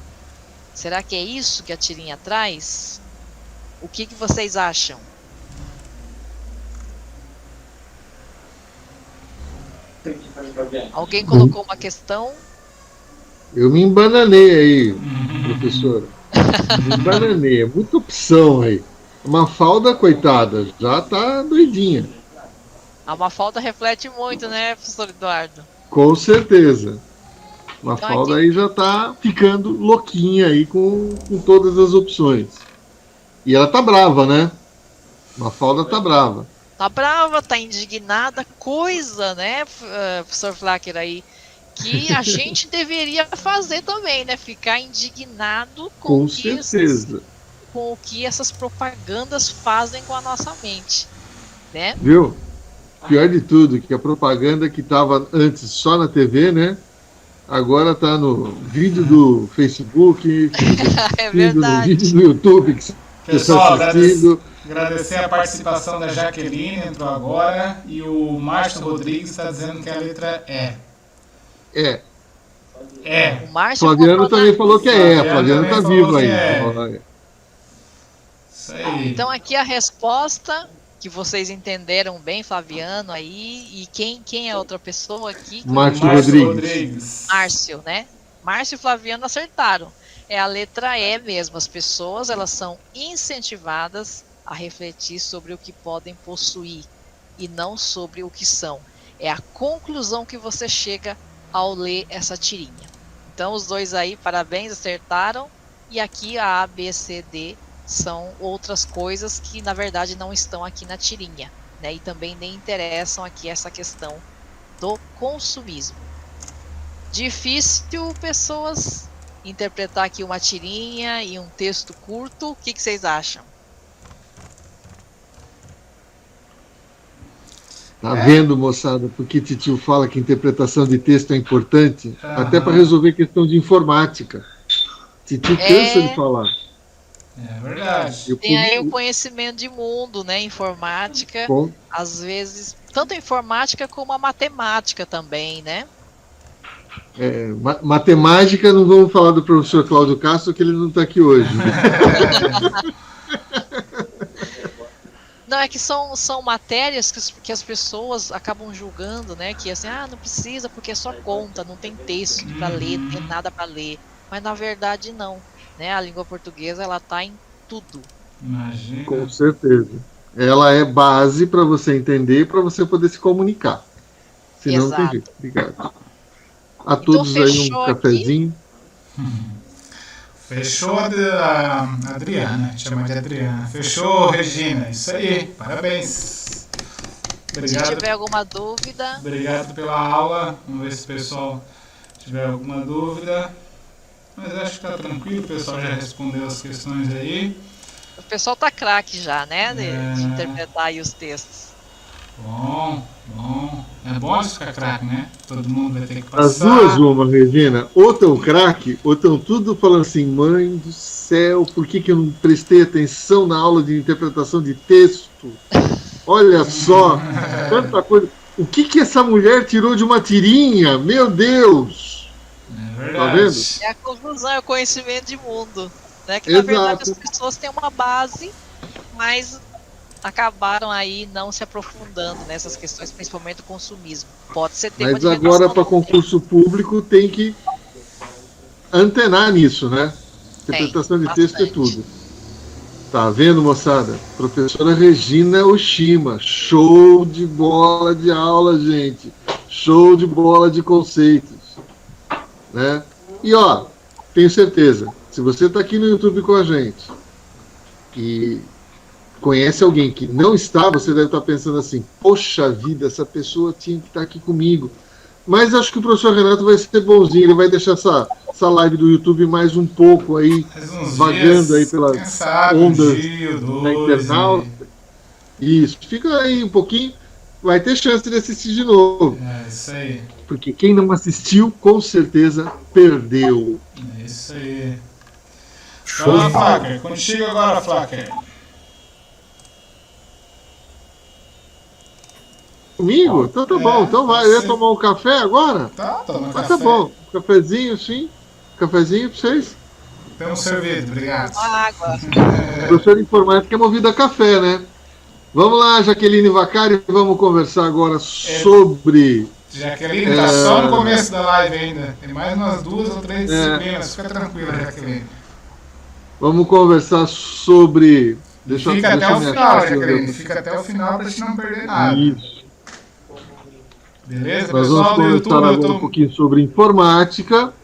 Será que é isso que a tirinha traz? O que vocês acham? Alguém colocou uma questão? Eu me embananei aí, professora. Me embananei, é muita opção aí. Uma Mafalda, coitada, já tá doidinha. A Mafalda reflete muito, né, professor Eduardo? Com certeza. Então, Mafalda aqui... aí já tá ficando louquinha aí com todas as opções. E ela tá brava, né? Mafalda tá brava. Tá brava, tá indignada, coisa, né, professor Flacker aí, que a gente deveria fazer também, né? Ficar indignado com certeza. Com o que essas propagandas fazem com a nossa mente, né? Viu? Pior de tudo, que a propaganda que estava antes só na TV, né? Agora tá no vídeo do Facebook, é verdade. No vídeo do YouTube que você Pessoal, está assistindo. Agradecer a participação da Jaqueline, entrou agora, e o Márcio Rodrigues está dizendo que a letra é. O Márcio Flaviano também falou que é. Flaviano está vivo aí. Isso aí. Então aqui a resposta que vocês entenderam bem, Flaviano aí, e quem é a outra pessoa aqui? Márcio Rodrigues. Márcio, né? Márcio e Flaviano acertaram. É a letra E mesmo. As pessoas, elas são incentivadas a refletir sobre o que podem possuir e não sobre o que são. É a conclusão que você chega ao ler essa tirinha. Então os dois aí, parabéns, acertaram. E aqui a A, B, C, D são outras coisas que na verdade não estão aqui na tirinha, né? E também nem interessam aqui essa questão do consumismo. Difícil, pessoas, interpretar aqui uma tirinha e um texto curto. O que vocês acham? Tá vendo, moçada, porque Titio fala que interpretação de texto é importante, até para resolver questão de informática. Titio cansa de falar. É verdade. Tem aí o conhecimento de mundo, né? Informática, às vezes, tanto a informática como a matemática também, né? Matemática, não vamos falar do professor Cláudio Castro, que ele não está aqui hoje. Não, é que são matérias que as pessoas acabam julgando, né? Que assim, não precisa porque é só conta, não tem texto para ler, não tem nada para ler. Mas na verdade não, né? A língua portuguesa, ela tá em tudo. Imagina. Com certeza. Ela é base para você entender e para você poder se comunicar. Senão não tem jeito. Obrigado. A todos então, aí um cafezinho. Fechou a Adriana, chama de Adriana. Fechou, Regina. Isso aí, parabéns. Obrigado. Se tiver alguma dúvida. Obrigado pela aula. Vamos ver se o pessoal tiver alguma dúvida. Mas acho que tá tranquilo, o pessoal já respondeu as questões aí. O pessoal tá craque já, né? De interpretar aí os textos. Bom. É bom isso ficar craque, né? Todo mundo vai ter que passar. As duas, uma, Regina, ou tão craque, ou tão tudo falando assim, mãe do céu, por que eu não prestei atenção na aula de interpretação de texto? Olha só, tanta coisa. O que essa mulher tirou de uma tirinha? Meu Deus! É verdade. Tá vendo? É a conclusão, é o conhecimento de mundo. Né? Que Exato. na verdade as pessoas têm uma base, mas acabaram aí não se aprofundando nessas questões, principalmente do consumismo. Pode ser tema Mas de agora, redação para concurso público, tem que antenar nisso, né? Interpretação de texto é tudo. Tá vendo, moçada? Professora Regina Oshima. Show de bola de aula, gente. Show de bola de conceitos. Né? E, ó, tenho certeza, se você está aqui no YouTube com a gente e conhece alguém que não está, você deve estar pensando assim, poxa vida, essa pessoa tinha que estar aqui comigo. Mas acho que o professor Renato vai ser bonzinho, ele vai deixar essa live do YouTube mais um pouco aí, vagando aí pelas ondas da internauta. Isso, fica aí um pouquinho, vai ter chance de assistir de novo. É isso aí. Porque quem não assistiu, com certeza, perdeu. É isso aí. Fala, Flacker, contigo agora, Flacker. Comigo? Então tá bom. Então vai. Eu ia tomar um café agora? Tá, toma café. Mas tá bom. Cafezinho, sim. Cafezinho pra vocês. Temos servido, obrigado. Água. Professor de informática é movido a café, né? Vamos lá, Jaqueline Vacari, vamos conversar agora sobre... Jaqueline, tá só no começo da live ainda. Tem mais umas 2 ou 3 disciplinas. Fica tranquila, Jaqueline. Vamos conversar sobre... Fica até o final, Jaqueline. Fica até o final pra gente não perder nada. Isso. Beleza? Nós Pessoal vamos do conversar YouTube, agora um pouquinho sobre informática.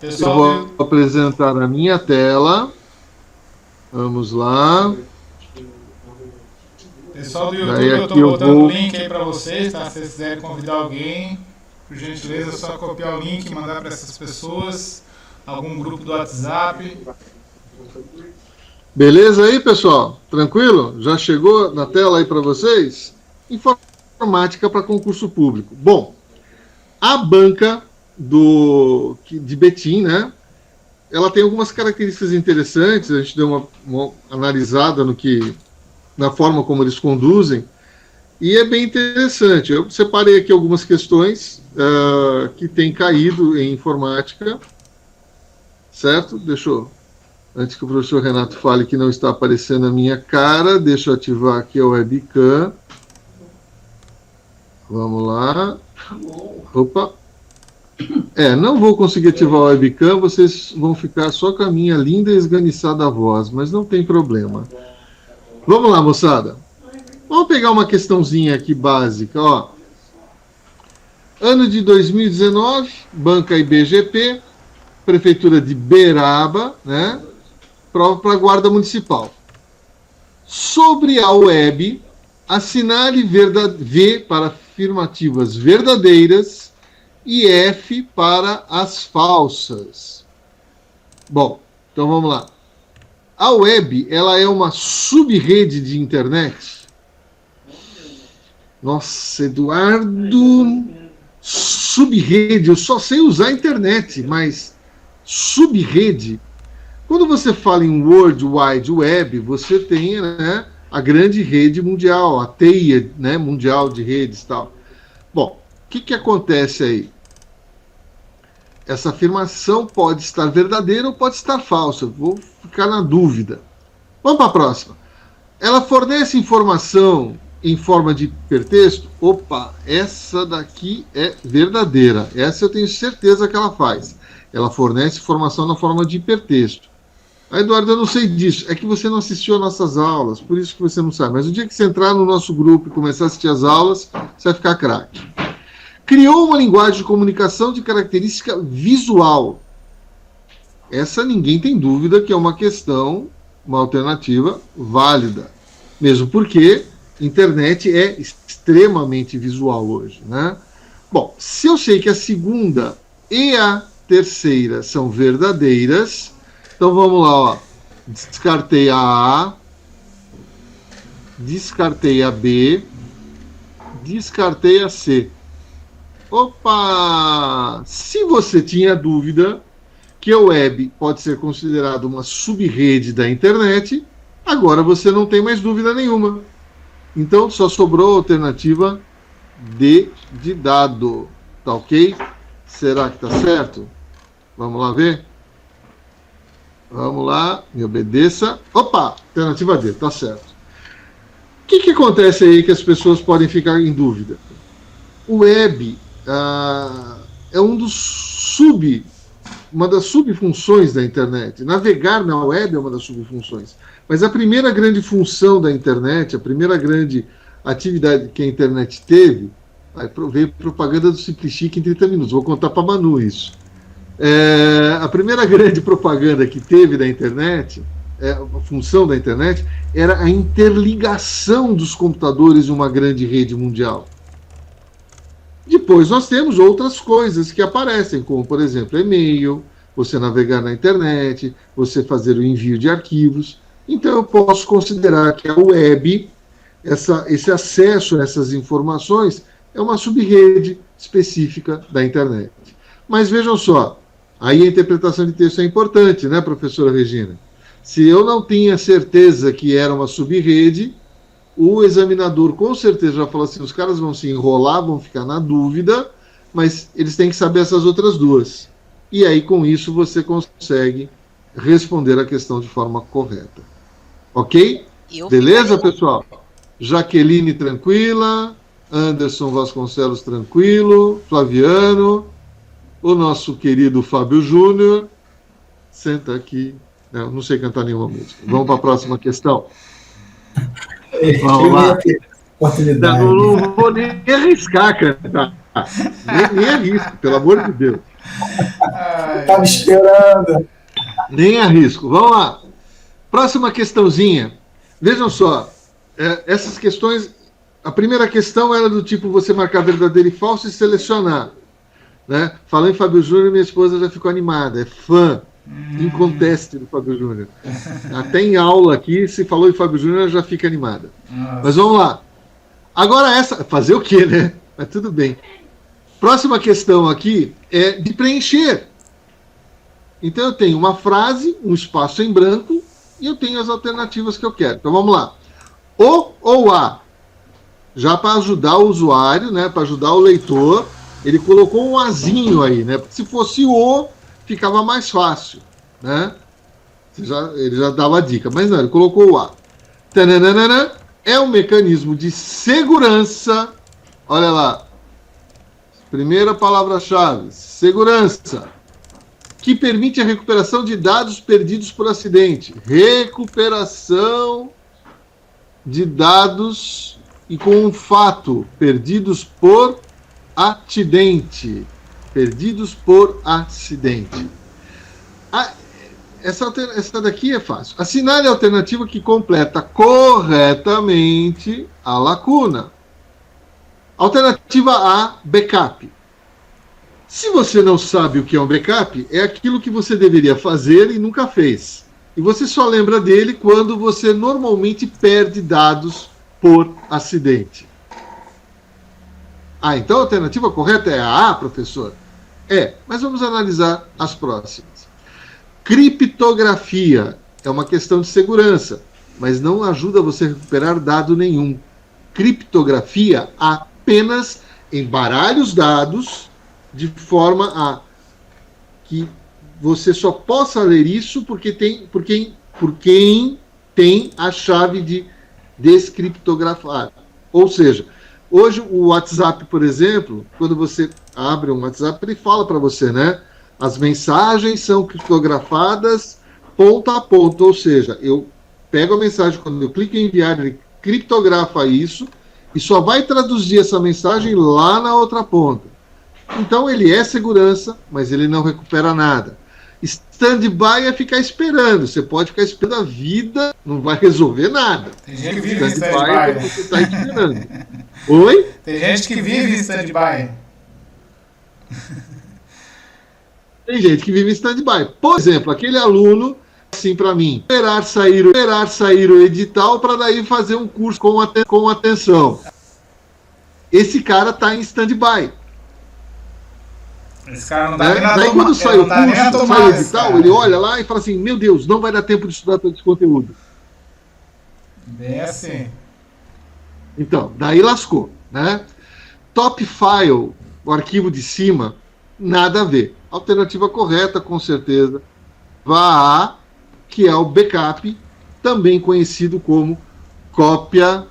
Eu vou apresentar a minha tela. Vamos lá. Pessoal do YouTube, eu estou botando o link aí para vocês, tá? Se vocês quiserem convidar alguém, por gentileza, é só copiar o link e mandar para essas pessoas, algum grupo do WhatsApp. Beleza aí, pessoal? Tranquilo? Já chegou na tela aí para vocês? Informática para concurso público. Bom, a banca de Betim, né? Ela tem algumas características interessantes. A gente deu uma analisada na forma como eles conduzem, e é bem interessante. Eu separei aqui algumas questões que têm caído em informática, certo? Antes que o professor Renato fale que não está aparecendo a minha cara, deixa eu ativar aqui a webcam. Vamos lá. Opa. Não vou conseguir ativar a webcam, vocês vão ficar só com a minha linda e esganiçada voz, mas não tem problema. Vamos lá, moçada. Vamos pegar uma questãozinha aqui básica, ó. Ano de 2019, Banca IBGP, Prefeitura de Beraba, né? Prova para a Guarda Municipal. Sobre a web, assinale V para afirmativas verdadeiras e F para as falsas. Bom, então vamos lá. A web, ela é uma subrede de internet? Nossa, Eduardo, subrede, eu só sei usar a internet, mas subrede, quando você fala em World Wide Web, você tem, né, a grande rede mundial, a teia, né, mundial de redes e tal. Bom, o que acontece aí? Essa afirmação pode estar verdadeira ou pode estar falsa. Vou ficar na dúvida. Vamos para a próxima. Ela fornece informação em forma de hipertexto? Opa, essa daqui é verdadeira. Essa eu tenho certeza que ela faz. Ela fornece informação na forma de hipertexto. Eduardo, eu não sei disso. É que você não assistiu às nossas aulas, por isso que você não sabe. Mas o dia que você entrar no nosso grupo e começar a assistir as aulas, você vai ficar craque. Criou uma linguagem de comunicação de característica visual. Essa ninguém tem dúvida que é uma questão, uma alternativa válida. Mesmo porque internet é extremamente visual hoje, né? Bom, se eu sei que a segunda e a terceira são verdadeiras. Então vamos lá, ó. Descartei a A, descartei a B, descartei a C. Opa! Se você tinha dúvida que a web pode ser considerada uma sub-rede da internet, agora você não tem mais dúvida nenhuma. Então só sobrou a alternativa D de dado. Tá ok? Será que tá certo? Vamos lá ver? Vamos lá, me obedeça. Opa! Alternativa D, tá certo. O que acontece aí que as pessoas podem ficar em dúvida? O web é uma das subfunções da internet. Navegar na web é uma das subfunções. Mas a primeira grande função da internet, a primeira grande atividade que a internet teve, veio propaganda do Simplichique em 30 minutos. Vou contar para a Manu isso. A primeira grande propaganda que teve da internet, a função da internet, era a interligação dos computadores em uma grande rede mundial. Depois nós temos outras coisas que aparecem, como, por exemplo, e-mail, você navegar na internet, você fazer o envio de arquivos. Então eu posso considerar que a web, esse acesso a essas informações, é uma sub-rede específica da internet. Mas vejam só, aí a interpretação de texto é importante, né, professora Regina? Se eu não tinha certeza que era uma sub-rede, o examinador com certeza já falou assim, os caras vão se enrolar, vão ficar na dúvida, mas eles têm que saber essas outras duas. E aí, com isso, você consegue responder a questão de forma correta. Ok? Beleza, pessoal? Jaqueline, tranquila. Anderson Vasconcelos, tranquilo. Flaviano. O nosso querido Fábio Júnior. Senta aqui. Não sei cantar nenhuma música. Vamos para a próxima questão. Vamos lá. Não vou nem arriscar cantar. Nem arrisco, pelo amor de Deus. Estava esperando. Nem arrisco. Vamos lá. Próxima questãozinha. Vejam só. Essas questões... A primeira questão era do tipo você marcar verdadeiro e falso e selecionar. Né? Falando em Fábio Júnior, minha esposa já ficou animada. É fã. Inconteste do Fábio Júnior. Até em aula aqui, se falou em Fábio Júnior, ela já fica animada. Nossa. Mas vamos lá. Agora essa... Fazer o quê, né? Mas tudo bem. Próxima questão aqui é de preencher. Então eu tenho uma frase, um espaço em branco, e eu tenho as alternativas que eu quero. Então vamos lá. O ou a. Já para ajudar o usuário, né? Para ajudar o leitor, ele colocou um azinho aí, né? Porque se fosse o, ficava mais fácil, né? Ele já dava a dica, mas não, ele colocou o a. Tananana, é um mecanismo de segurança. Olha lá. Primeira palavra-chave, segurança, que permite a recuperação de dados perdidos por acidente. Recuperação de dados e com um fato, perdidos por acidente. Perdidos por acidente. Essa daqui é fácil. Assinale a alternativa que completa corretamente a lacuna. Alternativa A, backup. Se você não sabe o que é um backup, é aquilo que você deveria fazer e nunca fez. E você só lembra dele quando você normalmente perde dados por acidente. Então a alternativa correta é a A, professor? Mas vamos analisar as próximas. Criptografia é uma questão de segurança, mas não ajuda você a recuperar dado nenhum. Criptografia apenas embaralha os dados de forma a que você só possa ler isso por quem tem a chave de descriptografar. Ou seja, hoje o WhatsApp, por exemplo, quando você abre um WhatsApp, ele fala para você, né? As mensagens são criptografadas ponto a ponto, ou seja, eu pego a mensagem, quando eu clico em enviar, ele criptografa isso e só vai traduzir essa mensagem lá na outra ponta. Então ele é segurança, mas ele não recupera nada. Stand-by é ficar esperando. Você pode ficar esperando a vida, não vai resolver nada. Tem gente que vive em stand-by. É você está esperando. Oi? Tem gente que vive em stand-by. Tem gente que vive em stand-by. Por exemplo, aquele aluno, assim para mim, esperar sair o edital para daí fazer um curso com atenção. Esse cara está em stand-by. Esse cara não dá nem Daí quando sai o curso, sai o edital, ele olha lá e fala assim, meu Deus, não vai dar tempo de estudar todo esse conteúdo. Bem assim. Então, daí lascou, né? Top file, o arquivo de cima, nada a ver. Alternativa correta, com certeza, vá, que é o backup, também conhecido como cópia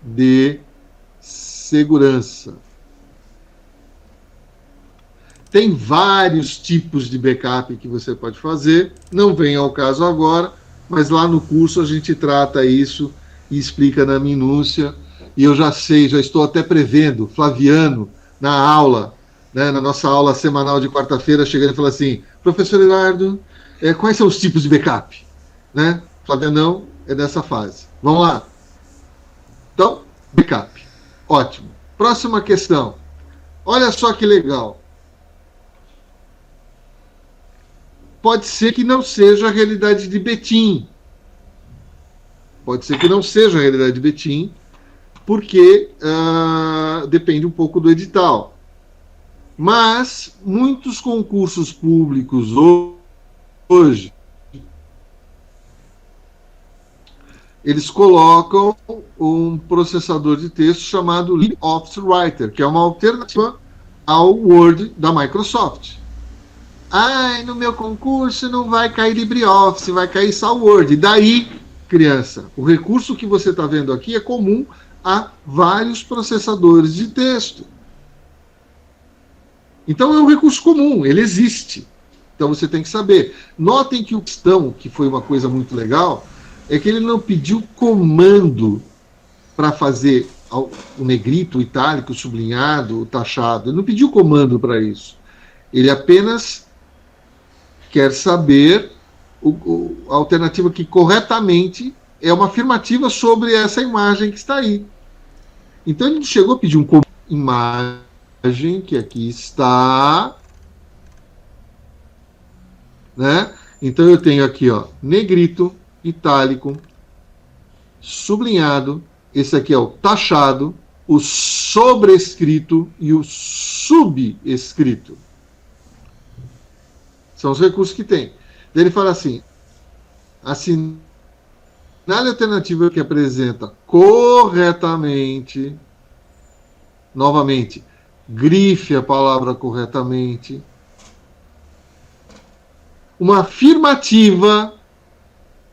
de segurança. Tem vários tipos de backup que você pode fazer, não vem ao caso agora, mas lá no curso a gente trata isso e explica na minúcia, e eu já sei, já estou até prevendo, Flaviano, na aula, né, na nossa aula semanal de quarta-feira, chegando e falando assim, professor Eduardo, quais são os tipos de backup? Né? Flavianão é nessa fase. Vamos lá. Então, backup. Ótimo. Próxima questão. Olha só que legal. Pode ser que não seja a realidade de Betim. Pode ser que não seja a realidade de Betim, porque depende um pouco do edital. Mas muitos concursos públicos hoje, eles colocam um processador de texto chamado LibreOffice Writer, que é uma alternativa ao Word da Microsoft. Ai, no meu concurso não vai cair LibreOffice, vai cair só Word. E daí, criança, o recurso que você está vendo aqui é comum a vários processadores de texto. Então é um recurso comum, ele existe. Então você tem que saber. Notem que o questão, que foi uma coisa muito legal, é que ele não pediu comando para fazer o negrito, o itálico, o sublinhado, o taxado. Ele não pediu comando para isso. Ele apenas quer saber a alternativa que corretamente é uma afirmativa sobre essa imagem que está aí. Então ele chegou a pedir um comando. Imagem que aqui está, né? Então eu tenho aqui, ó, negrito, itálico, sublinhado, esse aqui é o taxado, o sobrescrito e o subescrito. São os recursos que tem. Daí ele fala assim, assinale a alternativa que apresenta corretamente, novamente, grife a palavra corretamente, uma afirmativa,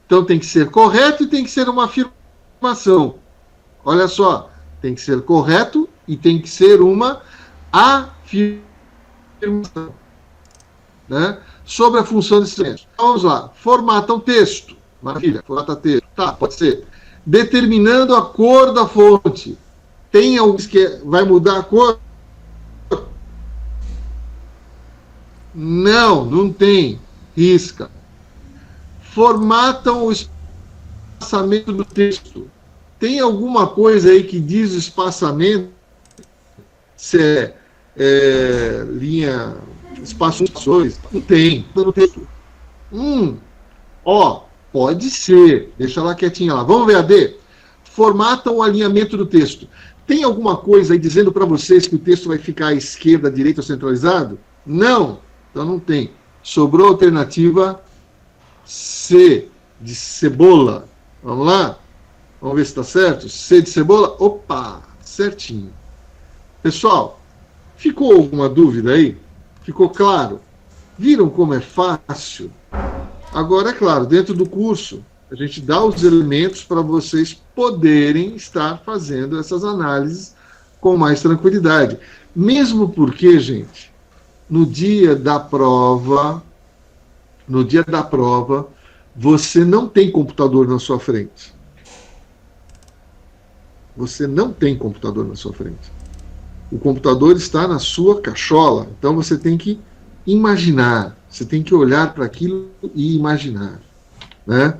então tem que ser correto e tem que ser uma afirmação. Olha só, tem que ser correto e tem que ser uma afirmação, né? Sobre a função desse texto. Vamos lá, formata um texto. Maravilha, formata texto. Tá, pode ser. Determinando a cor da fonte. Tem alguns que vai mudar a cor? Não, não tem. Risca. Formatam o espaçamento do texto. Tem alguma coisa aí que diz o espaçamento? Se é linha, espaço 2? Não tem. Não tem. Pode ser. Deixa lá quietinha lá. Vamos ver a D. Formatam o alinhamento do texto. Tem alguma coisa aí dizendo para vocês que o texto vai ficar à esquerda, à direita ou centralizado? Não. Então não tem. Sobrou a alternativa C, de cebola. Vamos lá? Vamos ver se está certo? C de cebola? Opa, certinho. Pessoal, ficou alguma dúvida aí? Ficou claro? Viram como é fácil? Agora, é claro, dentro do curso, a gente dá os elementos para vocês poderem estar fazendo essas análises com mais tranquilidade. Mesmo porque, gente, no dia da prova, você não tem computador na sua frente. Você não tem computador na sua frente. O computador está na sua cachola. Então você tem que imaginar. Você tem que olhar para aquilo e imaginar. Né?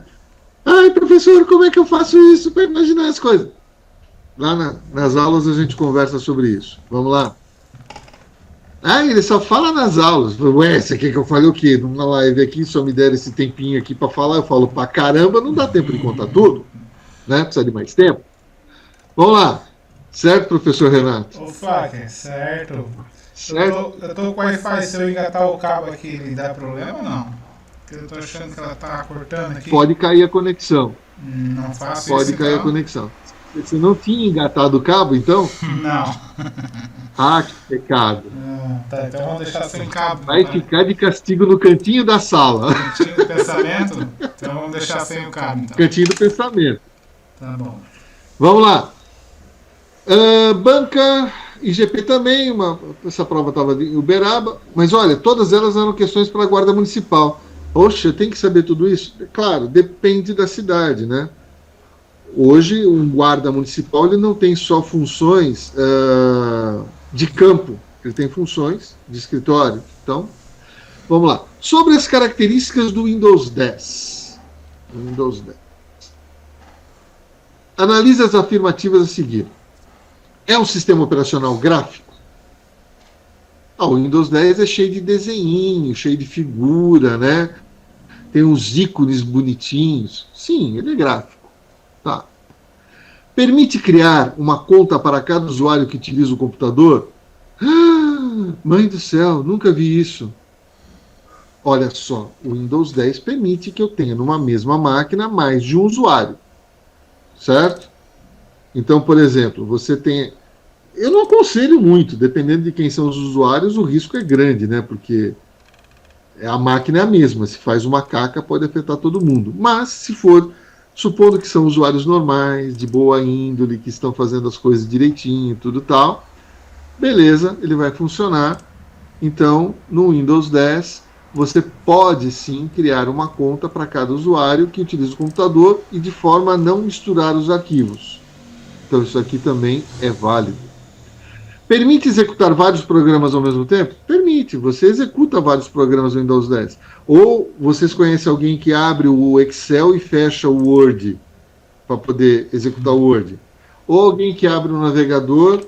Ai, professor, como é que eu faço isso para imaginar as coisas? Lá nas aulas a gente conversa sobre isso. Vamos lá. Ah, ele só fala nas aulas. Ué, você quer que eu fale o quê? Numa live aqui, só me deram esse tempinho aqui para falar, eu falo pra caramba, não dá tempo de contar tudo, né? Precisa de mais tempo. Vamos lá. Certo, professor Renato? Ô, Flacker, certo. Certo? Eu tô com o Wi-Fi, se eu engatar o cabo aqui, ele dá problema ou não? Porque eu tô achando que ela tá cortando aqui. Pode cair a conexão. Não faço Pode isso, cair então. a conexão. Você não tinha engatado o cabo, então? Não. Ah, que pecado. Tá, então vamos deixar sem cabo. Vai ficar de castigo no cantinho da sala. Cantinho do pensamento? Então vamos deixar sem o cabo, então. Cantinho do pensamento. Tá bom. Vamos lá. Banca, IGP também, essa prova estava em Uberaba, mas olha, todas elas eram questões para a Guarda Municipal. Poxa, tem que saber tudo isso? Claro, depende da cidade, né? Hoje, um guarda municipal ele não tem só funções de campo, ele tem funções de escritório. Então, vamos lá. Sobre as características do Windows 10. Windows 10. Analise as afirmativas a seguir. É um sistema operacional gráfico? O Windows 10 é cheio de desenhinho, cheio de figura, né? Tem uns ícones bonitinhos. Sim, ele é gráfico. Tá. Permite criar uma conta para cada usuário que utiliza o computador? Mãe do céu, nunca vi isso. Olha só, o Windows 10 permite que eu tenha numa mesma máquina mais de um usuário. Certo? Então, por exemplo, você tem... Eu não aconselho muito, dependendo de quem são os usuários, o risco é grande, né? Porque a máquina é a mesma, se faz uma caca pode afetar todo mundo. Mas, se for, supondo que são usuários normais, de boa índole, que estão fazendo as coisas direitinho, tudo tal, beleza, ele vai funcionar. Então, no Windows 10, você pode sim criar uma conta para cada usuário que utiliza o computador e de forma a não misturar os arquivos. Então, isso aqui também é válido. Permite executar vários programas ao mesmo tempo? Permite, você executa vários programas no Windows 10. Ou vocês conhecem alguém que abre o Excel e fecha o Word para poder executar o Word? Ou alguém que abre o navegador,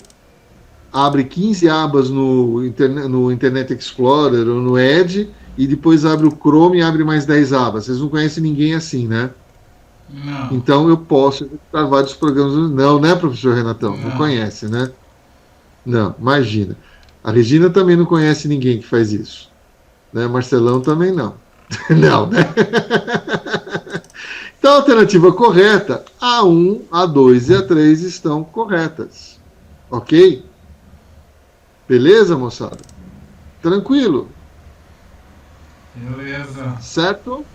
abre 15 abas no Internet Explorer ou no Edge e depois abre o Chrome e abre mais 10 abas. Vocês não conhecem ninguém assim, né? Não. Então eu posso executar vários programas. Não, né, professor Renatão? Não conhece, né? Não, imagina. A Regina também não conhece ninguém que faz isso. Né? Marcelão também não. Não, né? Então a alternativa correta, A1, A2 e A3 estão corretas. Ok? Beleza, moçada? Tranquilo? Beleza. Certo?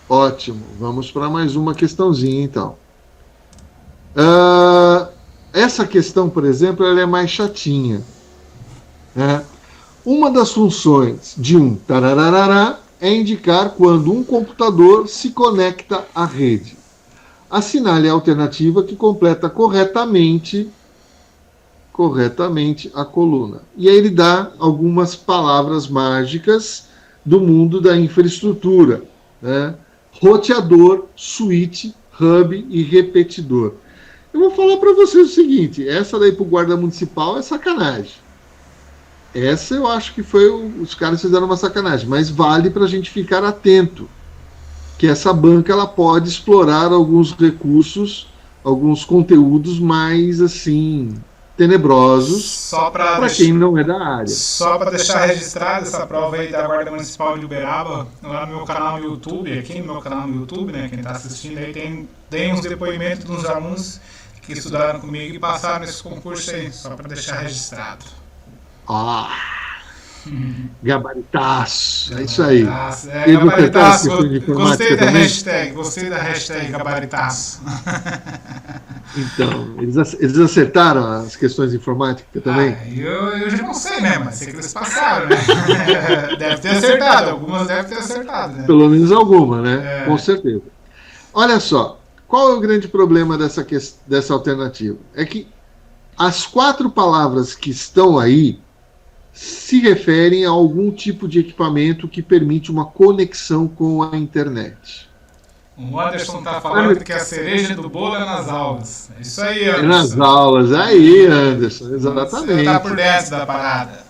Ótimo. Vamos para mais uma questãozinha, então. Essa questão, por exemplo, ela é mais chatinha. Né? Uma das funções de um tararará é indicar quando um computador se conecta à rede. Assinale a alternativa que completa corretamente a coluna. E aí ele dá algumas palavras mágicas do mundo da infraestrutura. Né? Roteador, switch, hub e repetidor. Eu vou falar para vocês o seguinte, essa daí para o guarda municipal é sacanagem. Essa eu acho que foi os caras fizeram uma sacanagem, mas vale para a gente ficar atento, que essa banca ela pode explorar alguns recursos, alguns conteúdos mais assim tenebrosos para quem não é da área. Só para deixar registrada essa prova aí da Guarda Municipal de Uberaba, lá no meu canal no YouTube, aqui no meu canal no YouTube, né, quem está assistindo aí tem uns depoimentos dos alunos que estudaram comigo e passaram esse concurso aí, só para deixar registrado. Gabaritaço, é isso aí. Gabaritaço, gostei da hashtag gabaritaço. Então, eles acertaram as questões de informática também? Eu já não sei, né, mas sei que eles passaram, né? Deve ter acertado, algumas devem ter acertado, né? Pelo menos alguma, né? Com certeza. Olha só, qual é o grande problema dessa alternativa? É que as 4 palavras que estão aí se referem a algum tipo de equipamento que permite uma conexão com a internet. O Anderson está falando que a cereja do bolo é nas aulas. É isso aí, Anderson. É nas aulas, aí, Anderson, exatamente. Você está por dentro da parada.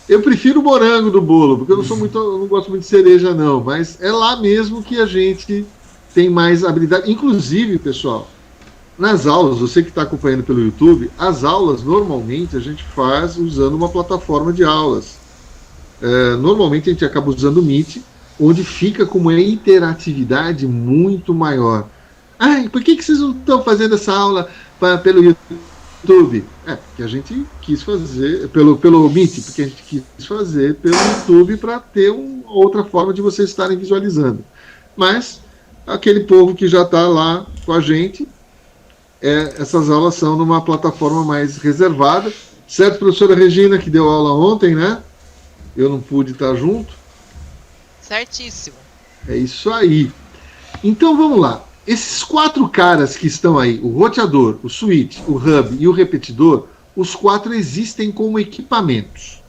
Eu prefiro o morango do bolo, porque eu não gosto muito de cereja, não. Mas é lá mesmo que a gente tem mais habilidade. Inclusive, pessoal, nas aulas, você que está acompanhando pelo YouTube, as aulas normalmente a gente faz usando uma plataforma de aulas. Normalmente a gente acaba usando o Meet, onde fica com uma interatividade muito maior. Por que vocês não estão fazendo essa aula pelo YouTube? Que a gente quis fazer pelo Meet, porque a gente quis fazer pelo YouTube para ter outra forma de vocês estarem visualizando. Mas aquele povo que já está lá com a gente, essas aulas são numa plataforma mais reservada. Certo, professora Regina, que deu aula ontem, né? Eu não pude estar junto. Certíssimo. É isso aí. Então vamos lá. Esses 4 caras que estão aí, o roteador, o switch, o hub e o repetidor, os 4 existem como equipamentos.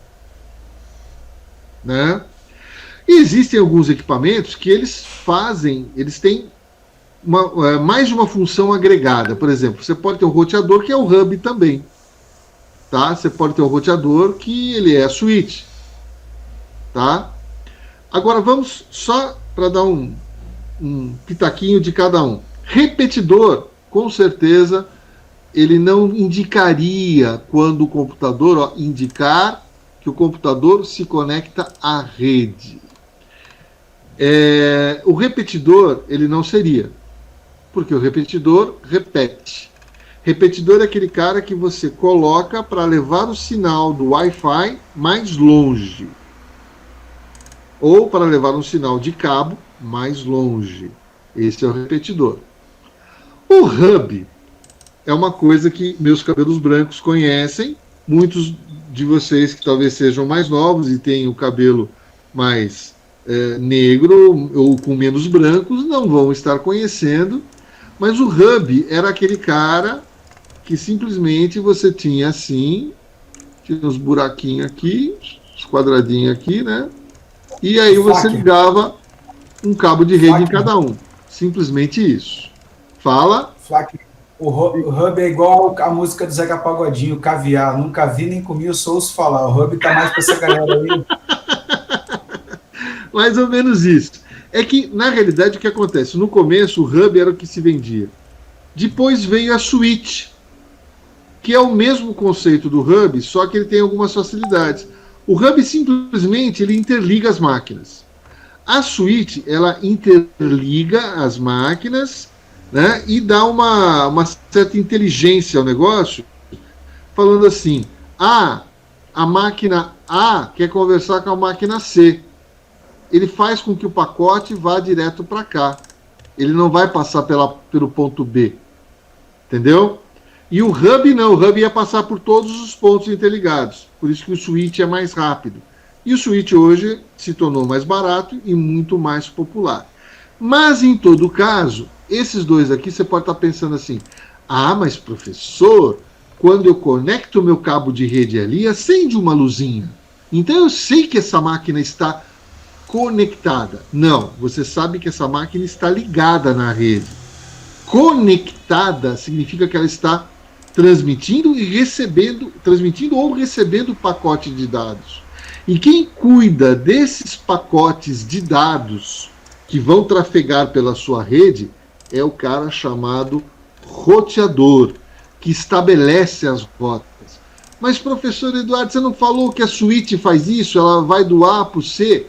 Né? E existem alguns equipamentos que eles têm mais de uma função agregada. Por exemplo, você pode ter um roteador que é o hub também. Tá? Você pode ter um roteador que ele é switch. Tá? Agora vamos só para dar um pitaquinho de cada um. Repetidor, com certeza, ele não indicaria quando o computador, indicar que o computador se conecta à rede. O repetidor, ele não seria, porque o repetidor repete. Repetidor é aquele cara que você coloca para levar o sinal do Wi-Fi mais longe, ou para levar um sinal de cabo mais longe. Esse é o repetidor. O hub é uma coisa que meus cabelos brancos conhecem. Muitos de vocês que talvez sejam mais novos e tenham o cabelo mais negro ou com menos brancos não vão estar conhecendo. Mas o hub era aquele cara que simplesmente você tinha assim, tinha uns buraquinhos aqui, uns quadradinhos aqui, né? E aí você ligava um cabo de rede em cada um. Simplesmente isso. Fala. O hub é igual a música do Zeca Pagodinho, Caviar. Nunca vi nem comi, eu só ouço falar. O hub tá mais pra essa galera aí. Mais ou menos isso. É que, na realidade, o que acontece? No começo, o hub era o que se vendia. Depois veio a switch, que é o mesmo conceito do hub, só que ele tem algumas facilidades. O hub simplesmente ele interliga as máquinas. A switch ela interliga as máquinas, né, e dá uma certa inteligência ao negócio, falando assim: a máquina A quer conversar com a máquina C. Ele faz com que o pacote vá direto para cá. Ele não vai passar pelo ponto B. Entendeu? E o hub não, o hub ia passar por todos os pontos interligados. Por isso que o switch é mais rápido. E o switch hoje se tornou mais barato e muito mais popular. Mas, em todo caso, esses dois aqui, você pode estar pensando assim: mas professor, quando eu conecto o meu cabo de rede ali, acende uma luzinha. Então eu sei que essa máquina está conectada. Não, você sabe que essa máquina está ligada na rede. Conectada significa que ela está transmitindo ou recebendo pacote de dados. E quem cuida desses pacotes de dados que vão trafegar pela sua rede é o cara chamado roteador, que estabelece as rotas. Mas, professor Eduardo, você não falou que a switch faz isso? Ela vai do A para o C?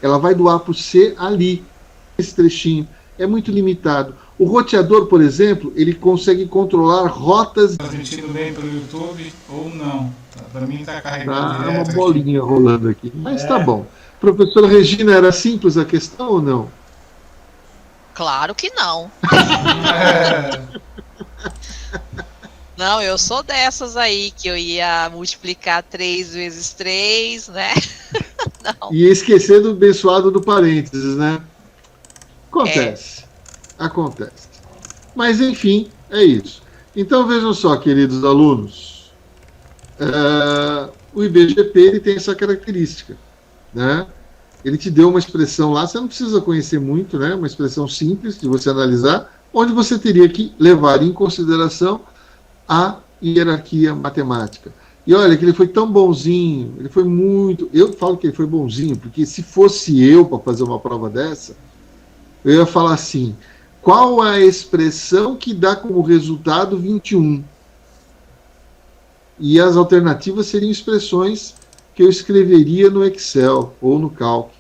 Ela vai do A para o C ali, esse trechinho. É muito limitado. O roteador, por exemplo, ele consegue controlar rotas... Transmitindo bem pelo YouTube ou não? Para mim está carregando direto. Uma bolinha aqui rolando aqui. Mas tá bom. Professora Regina, era simples a questão ou não? Claro que não. Não, eu sou dessas aí, que eu ia multiplicar 3 vezes 3, né? Não. E esquecer do abençoado do parênteses, né? Acontece. Acontece. Mas, enfim, é isso. Então, vejam só, queridos alunos. O IBGP ele tem essa característica, né? Ele te deu uma expressão lá, você não precisa conhecer muito, né? Uma expressão simples de você analisar, onde você teria que levar em consideração a hierarquia matemática. E olha que ele foi tão bonzinho, ele foi muito... Eu falo que ele foi bonzinho, porque se fosse eu para fazer uma prova dessa, eu ia falar assim, qual a expressão que dá como resultado 21? E as alternativas seriam expressões que eu escreveria no Excel ou no Calc.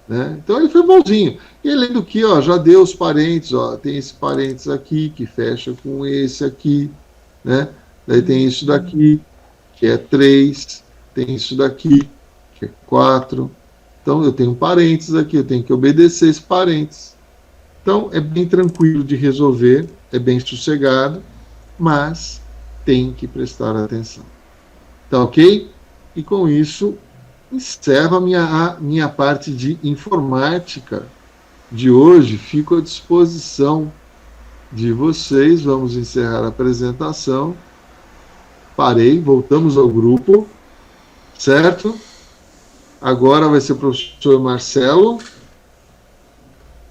Né? Então ele foi bonzinho. E além do que, ó, já deu os parênteses, ó, tem esse parênteses aqui que fecha com esse aqui, né? Daí tem isso daqui, que é 3, tem isso daqui, que é 4. Então eu tenho parênteses aqui, eu tenho que obedecer esse parênteses. Então é bem tranquilo de resolver, é bem sossegado, mas tem que prestar atenção. Tá ok? E com isso encerro a minha parte de informática de hoje. Fico à disposição de vocês. Vamos encerrar a apresentação. Parei, voltamos ao grupo, certo? Agora vai ser o professor Marcelo.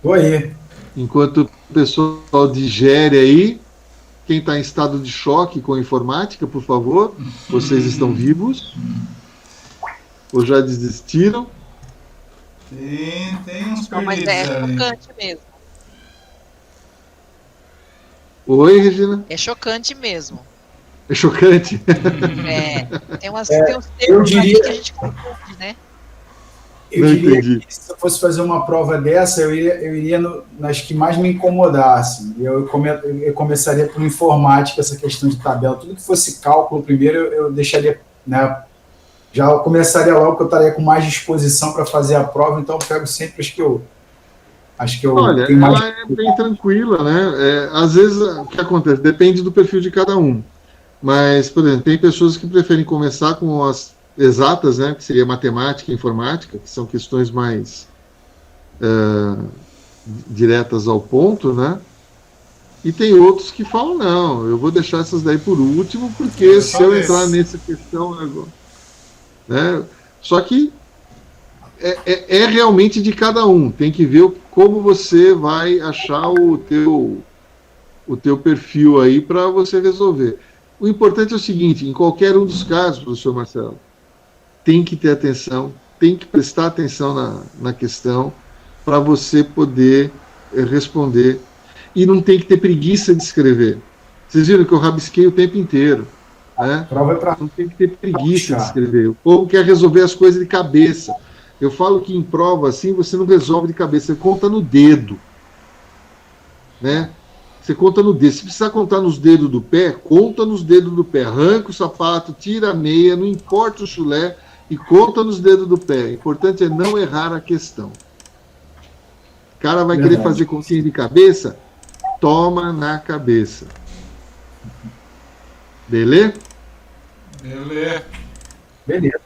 Oi. Enquanto o pessoal digere aí, quem está em estado de choque com a informática, por favor, vocês estão vivos? Ou já desistiram? Tem uns Não, mas perdidos é ali. chocante mesmo. Oi, Regina? É chocante mesmo. É chocante? Tem uns eu termos ali diria- que a gente confunde, né? Eu Não diria entendi. que se eu fosse fazer uma prova dessa, eu iria nas que mais me incomodassem. Eu começaria por informática, essa questão de tabela. Tudo que fosse cálculo primeiro, eu deixaria, né? Já eu começaria logo, que eu estaria com mais disposição para fazer a prova, então eu pego sempre as que eu Olha, tenho mais... ela é bem tranquila, né? Às vezes, o que acontece? Depende do perfil de cada um. Mas, por exemplo, tem pessoas que preferem começar com as exatas, né? Que seria matemática e informática, que são questões mais diretas ao ponto, né? E tem outros que falam, não, eu vou deixar essas daí por último, porque se eu entrar nessa questão... Né? Só que é realmente de cada um. Tem que ver como você vai achar o teu perfil aí para você resolver. O importante é o seguinte, em qualquer um dos casos, professor Marcelo, tem que ter atenção, tem que prestar atenção na questão para você poder responder. E não tem que ter preguiça de escrever. Vocês viram que eu rabisquei o tempo inteiro. Né? Prova é para... Não tem que ter preguiça de escrever. O povo quer resolver as coisas de cabeça. Eu falo que em prova, assim, você não resolve de cabeça, você conta no dedo. Né? Você conta no dedo. Se precisar contar nos dedos do pé, conta nos dedos do pé. Arranca o sapato, tira a meia, não importa o chulé, e conta nos dedos do pé. O importante é não errar a questão. O cara vai querer fazer continha de cabeça? Toma na cabeça. Beleza? Beleza.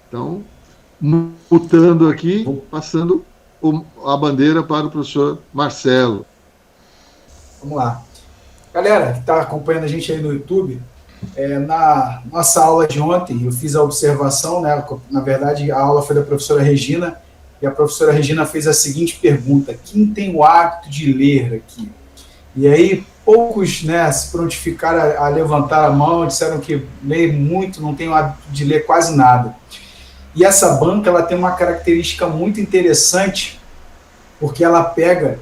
Então, mutando aqui, passando a bandeira para o professor Marcelo. Vamos lá. Galera que está acompanhando a gente aí no YouTube, na nossa aula de ontem, eu fiz a observação, né? Na verdade, a aula foi da professora Regina, e a professora Regina fez a seguinte pergunta: quem tem o hábito de ler aqui? E aí, poucos, né, se prontificaram a levantar a mão, disseram que lê muito, não tem o hábito de ler quase nada. E essa banca, ela tem uma característica muito interessante, porque ela pega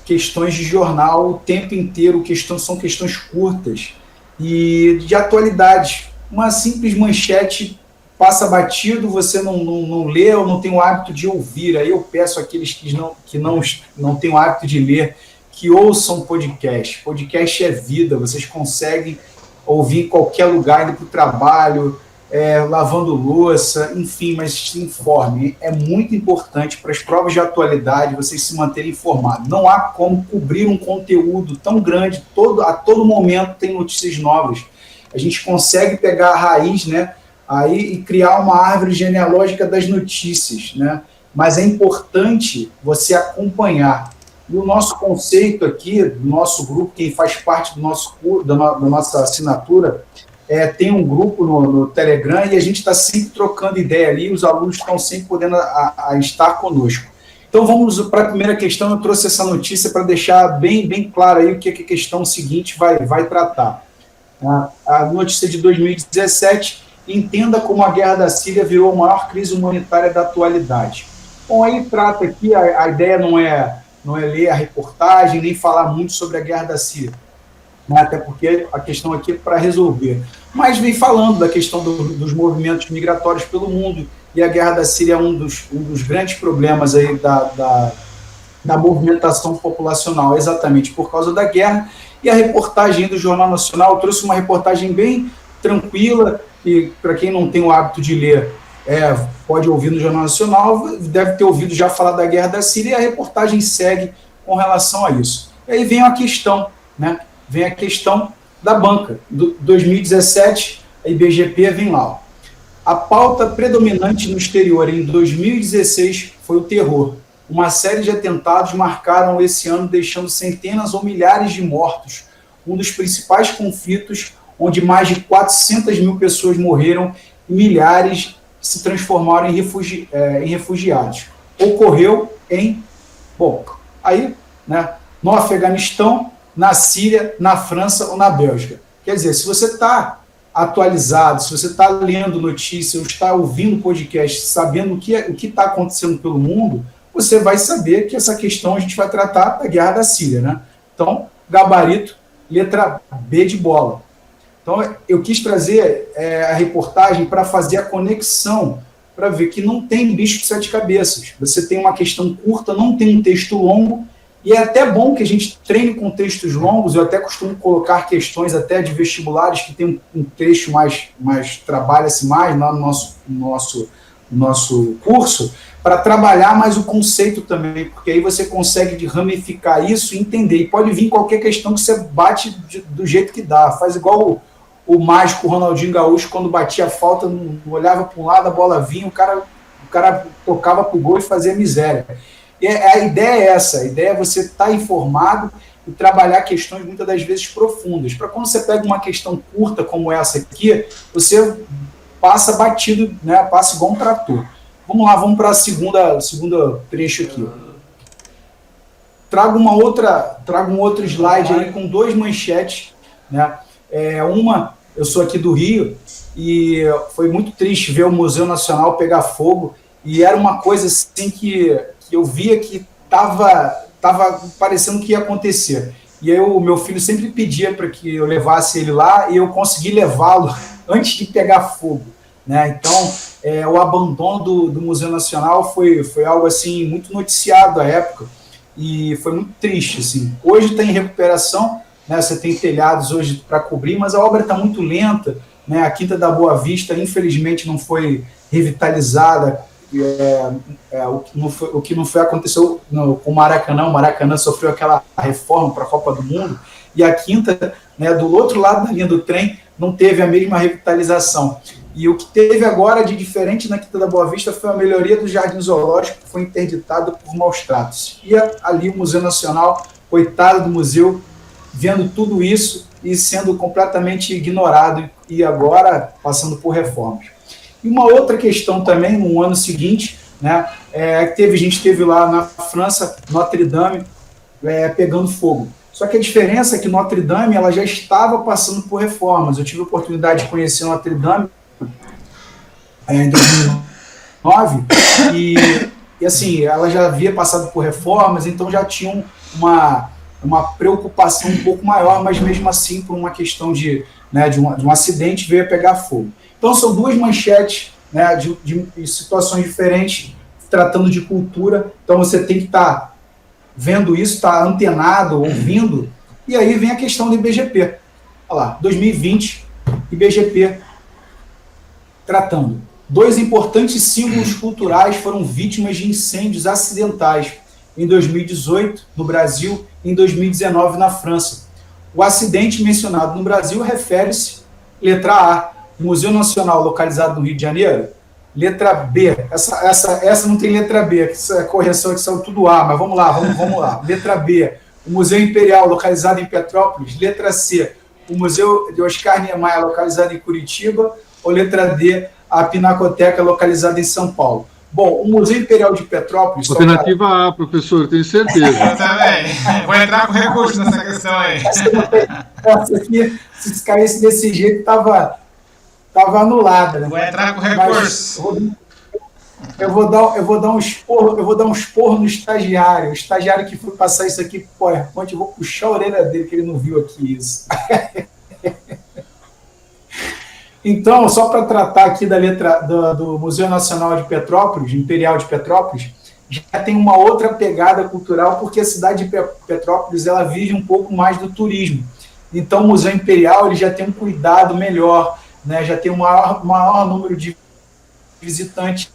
questões de jornal o tempo inteiro, são questões curtas e de atualidade. Uma simples manchete passa batido, você não lê ou não tem o hábito de ouvir. Aí eu peço àqueles que não têm o hábito de ler, que ouçam podcast. Podcast é vida, vocês conseguem ouvir em qualquer lugar, indo para o trabalho, lavando louça, enfim, mas se informem. É muito importante para as provas de atualidade vocês se manterem informados. Não há como cobrir um conteúdo tão grande, a todo momento tem notícias novas. A gente consegue pegar a raiz, né, aí, e criar uma árvore genealógica das notícias, né? Mas é importante você acompanhar. E o nosso conceito aqui, do nosso grupo, quem faz parte do nosso curso, da nossa assinatura, tem um grupo no Telegram e a gente está sempre trocando ideia ali, os alunos estão sempre podendo estar conosco. Então vamos para a primeira questão. Eu trouxe essa notícia para deixar bem claro aí o que a questão seguinte vai tratar. A notícia de 2017, entenda como a guerra da Síria virou a maior crise humanitária da atualidade. Bom, aí trata aqui, a ideia não é ler a reportagem, nem falar muito sobre a guerra da Síria, né? Até porque a questão aqui é para resolver. Mas vem falando da questão dos movimentos migratórios pelo mundo, e a guerra da Síria é um dos grandes problemas aí da movimentação populacional, exatamente por causa da guerra. E a reportagem do Jornal Nacional trouxe uma reportagem bem tranquila, e para quem não tem o hábito de ler, pode ouvir no Jornal Nacional, deve ter ouvido já falar da guerra da Síria, e a reportagem segue com relação a isso. E aí vem a questão, né? Vem a questão da banca. 2017, a IBGP vem lá. A pauta predominante no exterior em 2016 foi o terror. Uma série de atentados marcaram esse ano, deixando centenas ou milhares de mortos. Um dos principais conflitos, onde mais de 400 mil pessoas morreram e milhares se transformaram em refugiados. Ocorreu no Afeganistão, na Síria, na França ou na Bélgica. Quer dizer, se você está atualizado, se você está lendo notícias, ou está ouvindo podcast, sabendo o que está acontecendo pelo mundo, você vai saber que essa questão a gente vai tratar da guerra da Síria, né? Então, gabarito, letra B de bola. Então, eu quis trazer a reportagem para fazer a conexão, para ver que não tem bicho de sete cabeças. Você tem uma questão curta, não tem um texto longo, e é até bom que a gente treine com textos longos. Eu até costumo colocar questões até de vestibulares que tem um trecho mais trabalha-se mais lá no nosso curso, para trabalhar mais o conceito também, porque aí você consegue ramificar isso e entender. E pode vir qualquer questão que você bate do jeito que dá. Faz igual o mágico Ronaldinho Gaúcho, quando batia a falta, não olhava para um lado, a bola vinha, o cara tocava para o gol e fazia miséria. E a ideia é essa, a ideia é você estar informado e trabalhar questões muitas das vezes profundas. Para quando você pega uma questão curta como essa aqui, você passa batido, né? Passa igual um trator. Vamos lá, vamos para a segunda trecho aqui. Trago um outro slide aí com 2 manchetes, né? Eu sou aqui do Rio e foi muito triste ver o Museu Nacional pegar fogo, e era uma coisa assim que eu via que estava parecendo que ia acontecer. E aí o meu filho sempre pedia para que eu levasse ele lá, e eu consegui levá-lo antes de pegar fogo, né? Então, o abandono do Museu Nacional foi algo assim muito noticiado à época, e foi muito triste. Assim. Hoje está em recuperação, né? Você tem telhados hoje para cobrir, mas a obra está muito lenta, né? A Quinta da Boa Vista, infelizmente, não foi revitalizada. O que não foi aconteceu com o Maracanã. O Maracanã sofreu aquela reforma para a Copa do Mundo, e a Quinta, né, do outro lado da linha do trem, não teve a mesma revitalização. E o que teve agora de diferente na Quinta da Boa Vista foi a melhoria do Jardim Zoológico, que foi interditado por maus tratos. E ali o Museu Nacional, coitado do museu, vendo tudo isso e sendo completamente ignorado, e agora passando por reformas. E uma outra questão também, no ano seguinte, né, a gente teve lá na França, Notre Dame, pegando fogo. Só que a diferença é que Notre Dame ela já estava passando por reformas. Eu tive a oportunidade de conhecer Notre Dame em 2009, e assim, ela já havia passado por reformas, então já tinha uma preocupação um pouco maior, mas mesmo assim, por uma questão de um acidente, veio a pegar fogo. Então, são 2 manchetes, né, de situações diferentes, tratando de cultura. Então, você tem que estar vendo isso, estar antenado, ouvindo. E aí vem a questão do IBGP. Olha lá, 2020, IBGP tratando. 2 importantes símbolos culturais foram vítimas de incêndios acidentais em 2018 no Brasil e em 2019 na França. O acidente mencionado no Brasil refere-se, letra A, Museu Nacional localizado no Rio de Janeiro. Letra B, essa não tem letra B, essa é correção que são tudo A, mas vamos lá. Letra B, o Museu Imperial localizado em Petrópolis. Letra C, o Museu de Oscar Niemeyer localizado em Curitiba. Ou letra D, a Pinacoteca localizada em São Paulo. Bom, o Museu Imperial de Petrópolis... Alternativa A, professor, tenho certeza. Eu também. Vou entrar com recurso nessa questão aí. Essa aqui, se caísse desse jeito, estava anulada. Né? Vou entrar com recurso. Eu vou dar um esporro no estagiário. O estagiário que foi passar isso aqui, PowerPoint, eu vou puxar a orelha dele, que ele não viu aqui isso. Então, só para tratar aqui da letra do Museu Nacional de Petrópolis, Imperial de Petrópolis, já tem uma outra pegada cultural, porque a cidade de Petrópolis ela vive um pouco mais do turismo. Então, o Museu Imperial ele já tem um cuidado melhor, né? Já tem um maior número de visitantes,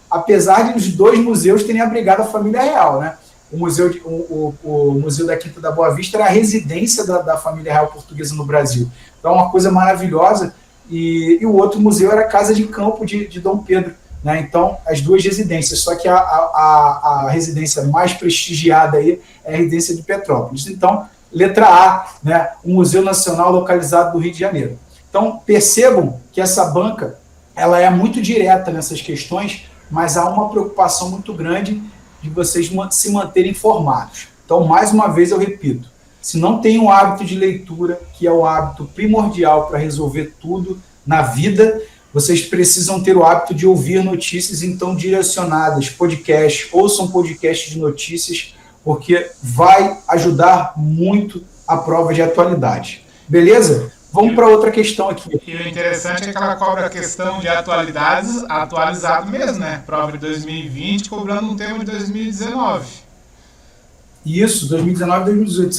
apesar de os dois museus terem abrigado a família real, né? O Museu da Quinta da Boa Vista era a residência da família real portuguesa no Brasil. Então, é uma coisa maravilhosa. E o outro museu era a Casa de Campo de Dom Pedro, né? Então, as duas residências, só que a residência mais prestigiada aí é a residência de Petrópolis. Então, letra A, né? O Museu Nacional localizado no Rio de Janeiro. Então, percebam que essa banca ela é muito direta nessas questões, mas há uma preocupação muito grande de vocês se manterem informados. Então, mais uma vez eu repito, se não tem o hábito de leitura, que é o hábito primordial para resolver tudo na vida, vocês precisam ter o hábito de ouvir notícias então direcionadas, podcast, ouçam podcast de notícias, porque vai ajudar muito a prova de atualidade. Beleza? Vamos para outra questão aqui. E o interessante é que ela cobra a questão de atualidades, atualizado mesmo, né? Prova de 2020, cobrando um tema de 2019. Isso, 2019, 2018.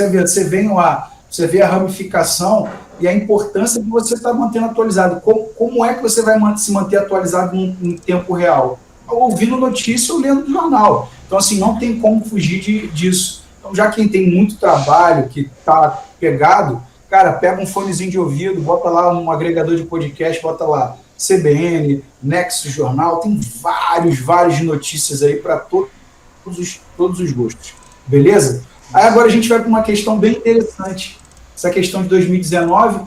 Você vê a ramificação e a importância de você estar mantendo atualizado. Como é que você vai se manter atualizado em tempo real? Ouvindo notícia ou lendo jornal. Então, assim, não tem como fugir disso. Então, já quem tem muito trabalho, que está pegado, cara, pega um fonezinho de ouvido, bota lá um agregador de podcast, bota lá CBN, Nexo Jornal, tem vários de notícias aí para todos os gostos. Beleza? Aí agora a gente vai para uma questão bem interessante. Essa questão de 2019,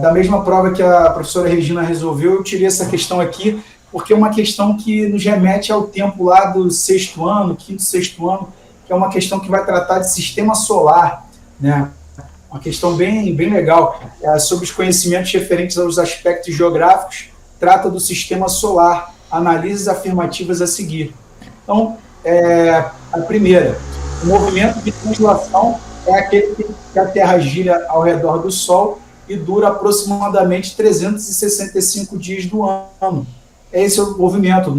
da mesma prova que a professora Regina resolveu, eu tirei essa questão aqui, porque é uma questão que nos remete ao tempo lá do sexto ano, quinto, sexto ano, que é uma questão que vai tratar de sistema solar, né? Uma questão bem legal, sobre os conhecimentos referentes aos aspectos geográficos, trata do sistema solar, análises afirmativas a seguir. Então, a primeira, o movimento de translação é aquele que a Terra gira ao redor do Sol e dura aproximadamente 365 dias do ano. Esse é o movimento,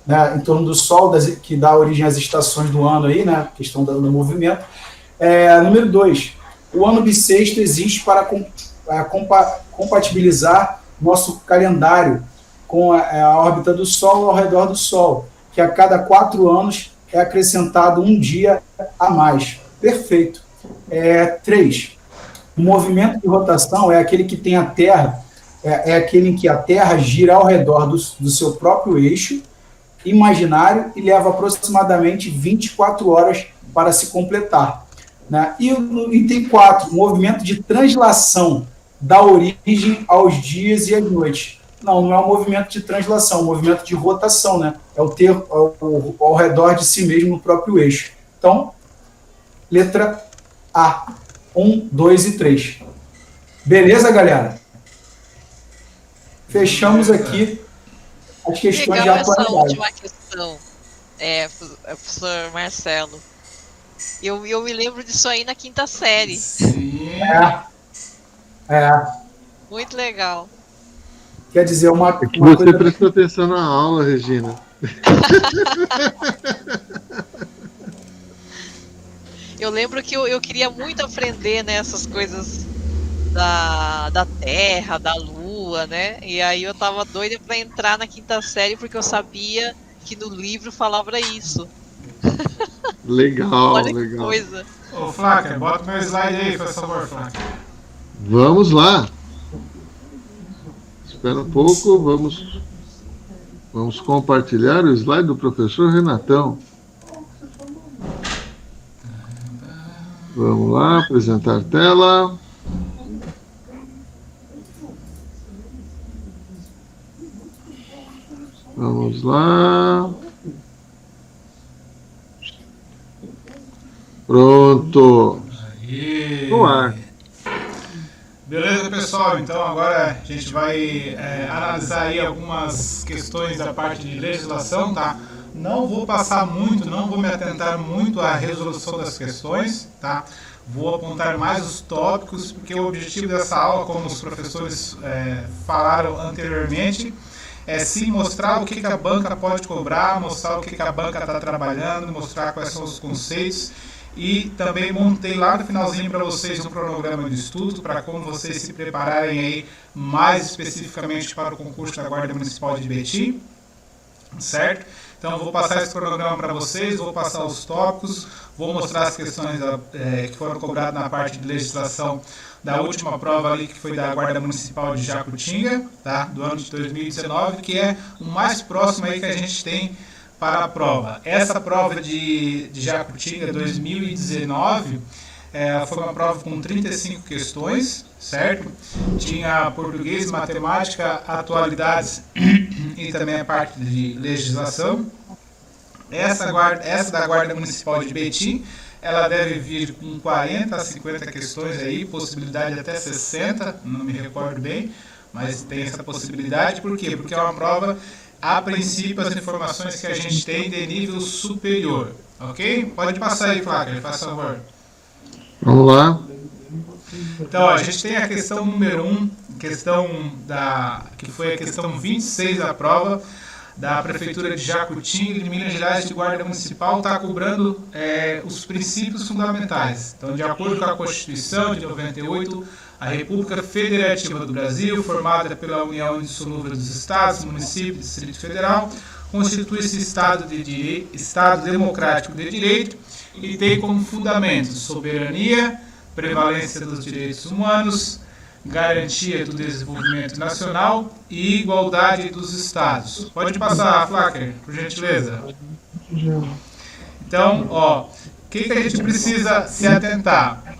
né, em torno do Sol, que dá origem às estações do ano, aí, né, questão do movimento. Número 2, o ano bissexto existe para compatibilizar nosso calendário com a órbita do Sol ao redor do Sol, que a cada 4 anos é acrescentado um dia a mais. Perfeito. 3. O movimento de rotação é aquele que tem a Terra, aquele em que a Terra gira ao redor do seu próprio eixo imaginário e leva aproximadamente 24 horas para se completar. Né? E o item 4, o movimento de translação dá origem aos dias e às noites. Não é um movimento de translação, é um movimento de rotação, né? É o ter ao redor de si mesmo no próprio eixo. Então, letra A, 1, 2 e 3. Beleza, galera? Fechamos aqui as questões de atualidade. Essa última questão, professor Marcelo. Eu me lembro disso aí na quinta série. Sim. Muito legal. Quer dizer, você coisa... prestou atenção na aula, Regina. Eu lembro que eu queria muito aprender, né, essas coisas da Terra, da Lua, né? E aí eu tava doida para entrar na quinta série porque eu sabia que no livro falava isso. Legal, olha legal. Que coisa. Ô, Flacker, bota meu slide aí, por favor, Flacker. Vamos lá. Espera um pouco, vamos compartilhar o slide do professor Renatão. Vamos lá, apresentar tela. Vamos lá. Pronto. Aí. No ar. Beleza, pessoal? Então agora a gente vai analisar aí algumas questões da parte de legislação, tá? Não vou passar muito, não vou me atentar muito à resolução das questões, tá? Vou apontar mais os tópicos, porque o objetivo dessa aula, como os professores falaram anteriormente, é sim mostrar o que a banca pode cobrar, mostrar o que a banca está trabalhando, mostrar quais são os conceitos. E também montei lá no finalzinho para vocês um cronograma de estudo para como vocês se prepararem aí mais especificamente para o concurso da Guarda Municipal de Betim, certo? Então eu vou passar esse cronograma para vocês, vou passar os tópicos, vou mostrar as questões que foram cobradas na parte de legislação da última prova ali que foi da Guarda Municipal de Jacutinga, tá? Do ano de 2019, que é o mais próximo aí que a gente tem para a prova. Essa prova de Jacutinga 2019 foi uma prova com 35 questões, certo? Tinha português, matemática, atualidades e também a parte de legislação. Essa da Guarda Municipal de Betim, ela deve vir com 40 a 50 questões aí, possibilidade de até 60, não me recordo bem, mas tem essa possibilidade. Por quê? Porque é uma prova, a princípio, as informações que a gente tem de nível superior, ok? Pode passar aí, Flávio, faz favor. Vamos lá. Então, a gente tem a questão número 1, que foi a questão 26 da prova, da Prefeitura de Jacutinga, de Minas Gerais, de Guarda Municipal, está cobrando os princípios fundamentais. Então, de acordo com a Constituição de 98, a República Federativa do Brasil, formada pela União Indissolúvel dos Estados, Municípios e Distrito Federal, constitui-se Estado democrático de direito e tem como fundamentos soberania, prevalência dos direitos humanos, garantia do desenvolvimento nacional e igualdade dos Estados. Pode passar, Flacker, por gentileza. Então, o que a gente precisa se atentar?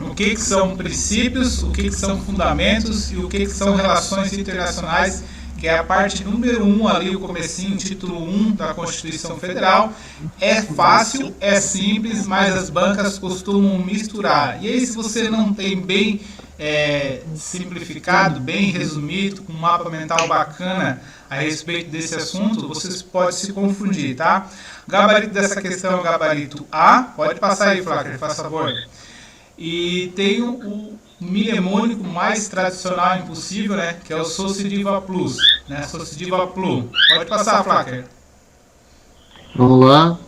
O que são princípios, o que são fundamentos e o que são relações internacionais, que é a parte número 1 ali, o comecinho, título 1 da Constituição Federal. É fácil, é simples, mas as bancas costumam misturar. E aí, se você não tem bem simplificado, bem resumido, com um mapa mental bacana a respeito desse assunto, vocês podem se confundir, tá? O gabarito dessa questão é o gabarito A. Pode passar aí, Flávio, faz favor. E tem o mnemônico mais tradicional impossível, né, que é o Sociediva Plus, né, Sociediva Plus. Pode passar, Flávio. Vamos lá.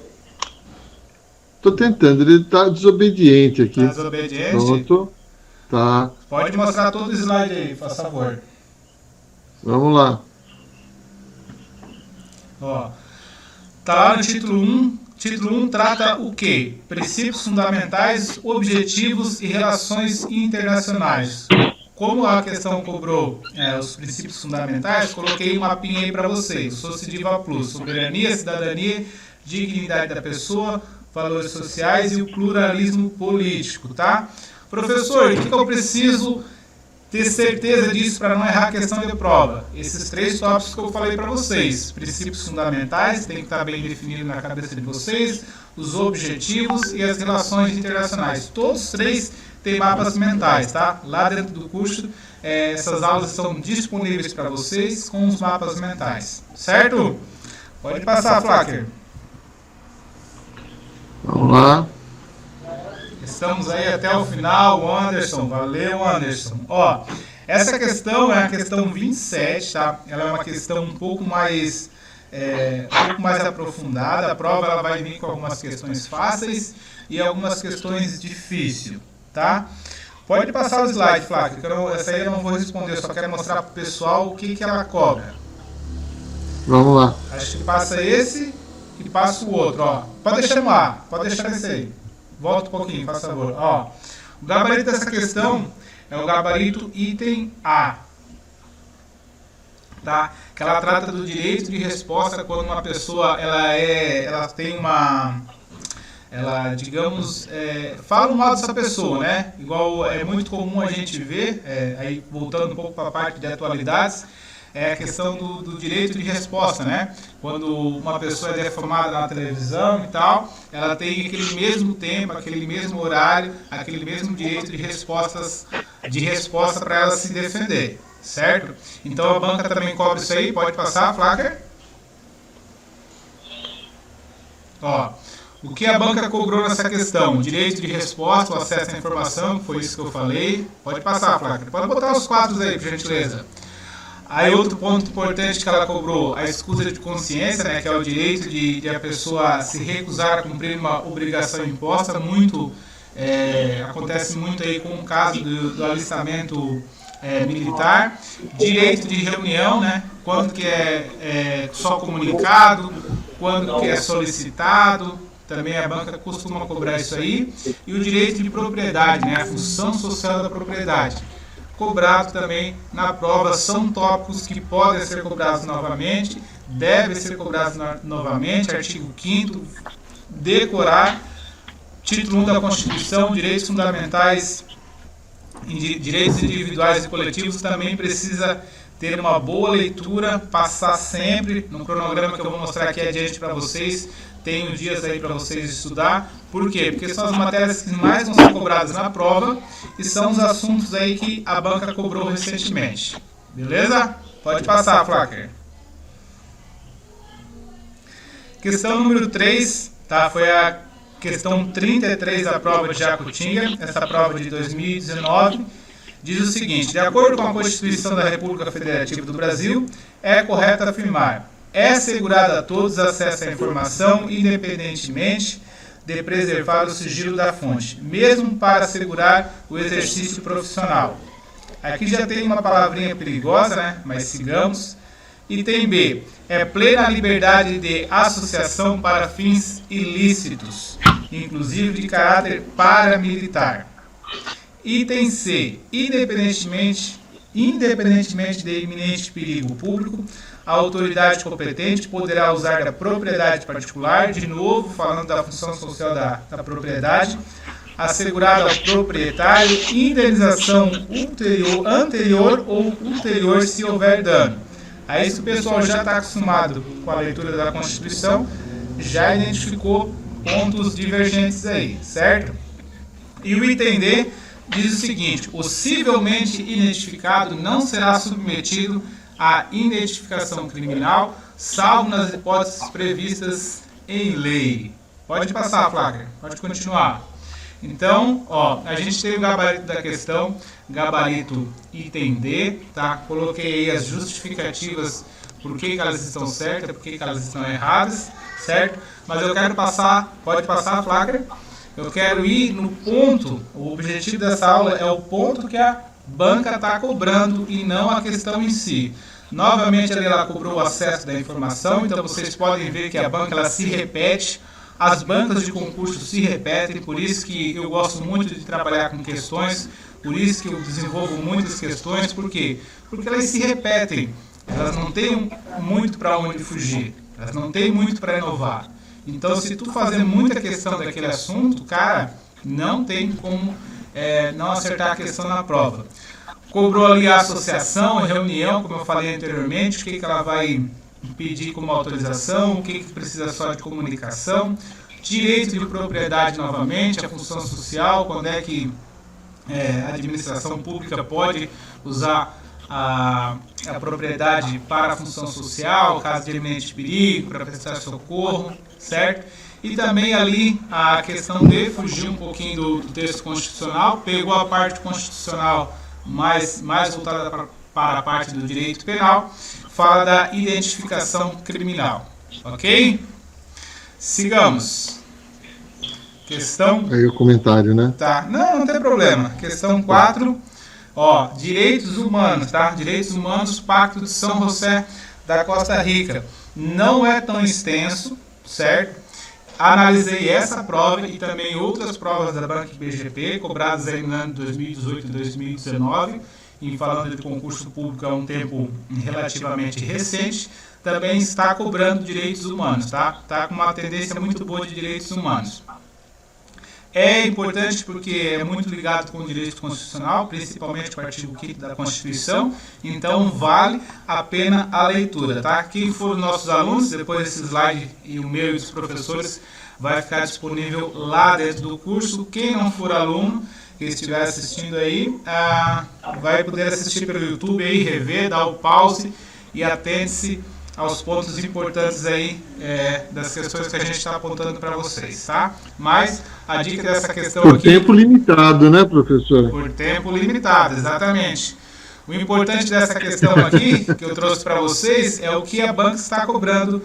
Estou tentando, ele está desobediente aqui. Está desobediente? Pronto. Tá. Pode mostrar todo o slide aí, por favor. Vamos lá. Ó, tá lá no título 1. Título 1 trata o quê? Princípios fundamentais, objetivos e relações internacionais. Como a questão cobrou os princípios fundamentais, coloquei um mapinha aí para vocês. Sociediva Plus, soberania, cidadania, dignidade da pessoa, valores sociais e o pluralismo político, tá? Professor, o que eu preciso ter certeza disso para não errar a questão de prova? Esses 3 tópicos que eu falei para vocês. Princípios fundamentais, tem que estar bem definido na cabeça de vocês, os objetivos e as relações internacionais. Todos 3 têm mapas mentais, tá? Lá dentro do curso, essas aulas estão disponíveis para vocês com os mapas mentais, certo? Pode passar, Flacker. Vamos lá. Estamos aí até o final, Anderson. Valeu, Anderson. Ó, essa questão é a questão 27, tá? Ela é uma questão um pouco mais aprofundada. A prova ela vai vir com algumas questões fáceis e algumas questões difíceis, tá? Pode passar o slide, Flávio, que essa aí eu não vou responder, eu só quero mostrar para o pessoal o que ela cobra. Vamos lá. Acho que passa esse e passa o outro, ó. Pode deixar no ar, pode deixar nesse aí. Volta um pouquinho, por favor. Ó, o gabarito dessa questão é o gabarito item A, tá? Que ela trata do direito de resposta quando uma pessoa ela tem uma, digamos, fala mal dessa pessoa, né? Igual é muito comum a gente ver, aí voltando um pouco para a parte de atualidades, é a questão do direito de resposta, né? Quando uma pessoa é defamada na televisão e tal, ela tem aquele mesmo tempo, aquele mesmo horário, aquele mesmo direito de resposta para ela se defender, certo? Então a banca também cobra isso aí, pode passar, Flacker? Ó, o que a banca cobrou nessa questão? Direito de resposta, o acesso à informação, foi isso que eu falei. Pode passar, Flacker. Pode botar os 4 aí, por gentileza. Aí outro ponto importante que ela cobrou, a escusa de consciência, né, que é o direito de a pessoa se recusar a cumprir uma obrigação imposta. Acontece muito aí com o caso do alistamento militar. Direito de reunião, né, quando que é só comunicado, quando que é solicitado. Também a banca costuma cobrar isso aí. E o direito de propriedade, né, a função social da propriedade. Cobrado também na prova, são tópicos que podem ser cobrados novamente, devem ser cobrados novamente, artigo 5º, decorar, título 1 da Constituição, direitos fundamentais, direitos individuais e coletivos, também precisa ter uma boa leitura, passar sempre no cronograma que eu vou mostrar aqui adiante para vocês. Tenho dias aí para vocês estudar. Por quê? Porque são as matérias que mais vão ser cobradas na prova e são os assuntos aí que a banca cobrou recentemente. Beleza? Pode passar, Flacker. Questão número 3, tá? Foi a questão 33 da prova de Jacutinga, essa prova de 2019. Diz o seguinte: de acordo com a Constituição da República Federativa do Brasil, é correto afirmar: é assegurado a todos acesso à informação, independentemente de preservar o sigilo da fonte, mesmo para assegurar o exercício profissional. Aqui já tem uma palavrinha perigosa, né? Mas sigamos. Item B, é plena liberdade de associação para fins ilícitos, inclusive de caráter paramilitar. Item C, independentemente de iminente perigo público, a autoridade competente poderá usar da propriedade particular, de novo falando da função social da propriedade, assegurada ao proprietário indenização anterior ou ulterior se houver dano. Aí se o pessoal já está acostumado com a leitura da Constituição, já identificou pontos divergentes aí, certo? E o item D diz o seguinte: o civilmente identificado não será submetido à identificação criminal, salvo nas hipóteses previstas em lei. Pode passar, Flacker, pode continuar. Então, ó, a gente tem o gabarito da questão, gabarito item D, tá? Coloquei aí as justificativas por que elas estão certas, por que elas estão erradas, certo? Mas eu quero passar, pode passar, Flacker? Eu quero ir no ponto, o objetivo dessa aula é o ponto que a banca está cobrando e não a questão em si. Novamente ela cobrou o acesso da informação, então vocês podem ver que a banca ela se repete, as bancas de concurso se repetem, por isso que eu gosto muito de trabalhar com questões, por isso que eu desenvolvo muitas questões, por quê? Porque elas se repetem, elas não têm muito para onde fugir, elas não têm muito para inovar. Então, se tu fazer muita questão daquele assunto, cara, não tem como não acertar a questão na prova. Cobrou ali a associação, a reunião, como eu falei anteriormente, o que ela vai pedir como autorização, o que precisa só de comunicação, direito de propriedade novamente, a função social, quando é que a administração pública pode usar a propriedade para a função social, caso de iminente perigo, para prestar socorro, certo? E também ali a questão de fugir um pouquinho do texto constitucional, pegou a parte constitucional mais voltada para a parte do direito penal, fala da identificação criminal, ok? Sigamos. Questão... Aí o comentário, né? Tá, não tem problema. Questão 4... Ó, direitos humanos, tá? Direitos humanos, Pacto de São José da Costa Rica. Não é tão extenso, certo? Analisei essa prova e também outras provas da Banca BGP, cobradas aí no ano de 2018 e 2019, e falando de concurso público há um tempo relativamente recente, também está cobrando direitos humanos, tá? Tá com uma tendência muito boa de direitos humanos. É importante porque é muito ligado com o direito constitucional, principalmente com o artigo 5º da Constituição, então vale a pena a leitura, tá? Quem for os nossos alunos, depois desse slide e o meu e dos professores, vai ficar disponível lá dentro do curso. Quem não for aluno, que estiver assistindo aí, vai poder assistir pelo YouTube aí, rever, dar o pause e atente-se aos pontos importantes aí das questões que a gente está apontando para vocês, tá? Mas a dica dessa questão por aqui... Por tempo limitado, né, professor? Por tempo limitado, exatamente. O importante dessa questão aqui, que eu trouxe para vocês, é o que a banca está cobrando.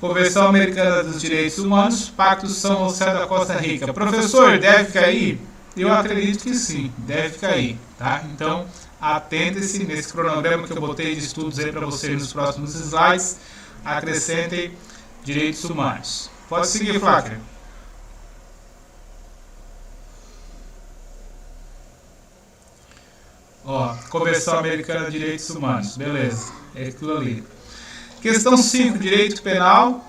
Convenção Americana dos Direitos Humanos, Pacto São José da Costa Rica. Professor, deve cair? Eu acredito que sim, deve cair, tá? Então, atente-se nesse cronograma que eu botei de estudos aí para vocês nos próximos slides. Acrescentem direitos humanos. Pode seguir, Flávio. Ó, Convenção Americana de Direitos Humanos, beleza, é aquilo ali. Questão 5, direito penal,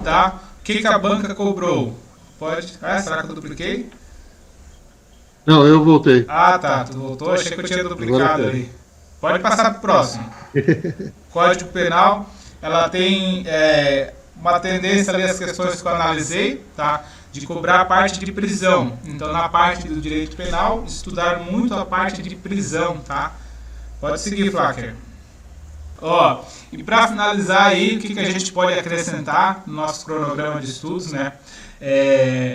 tá? O que a banca cobrou? Pode? Será que eu dupliquei? Não, eu voltei. Ah, tá, tu voltou, achei que eu tinha duplicado ali. Pode passar para o próximo. Código Penal, ela tem uma tendência ali, as questões que eu analisei, tá? De cobrar a parte de prisão. Então, na parte do direito penal, estudar muito a parte de prisão, tá? Pode seguir, Flacker. Ó, e para finalizar aí, o que a gente pode acrescentar no nosso cronograma de estudos, né?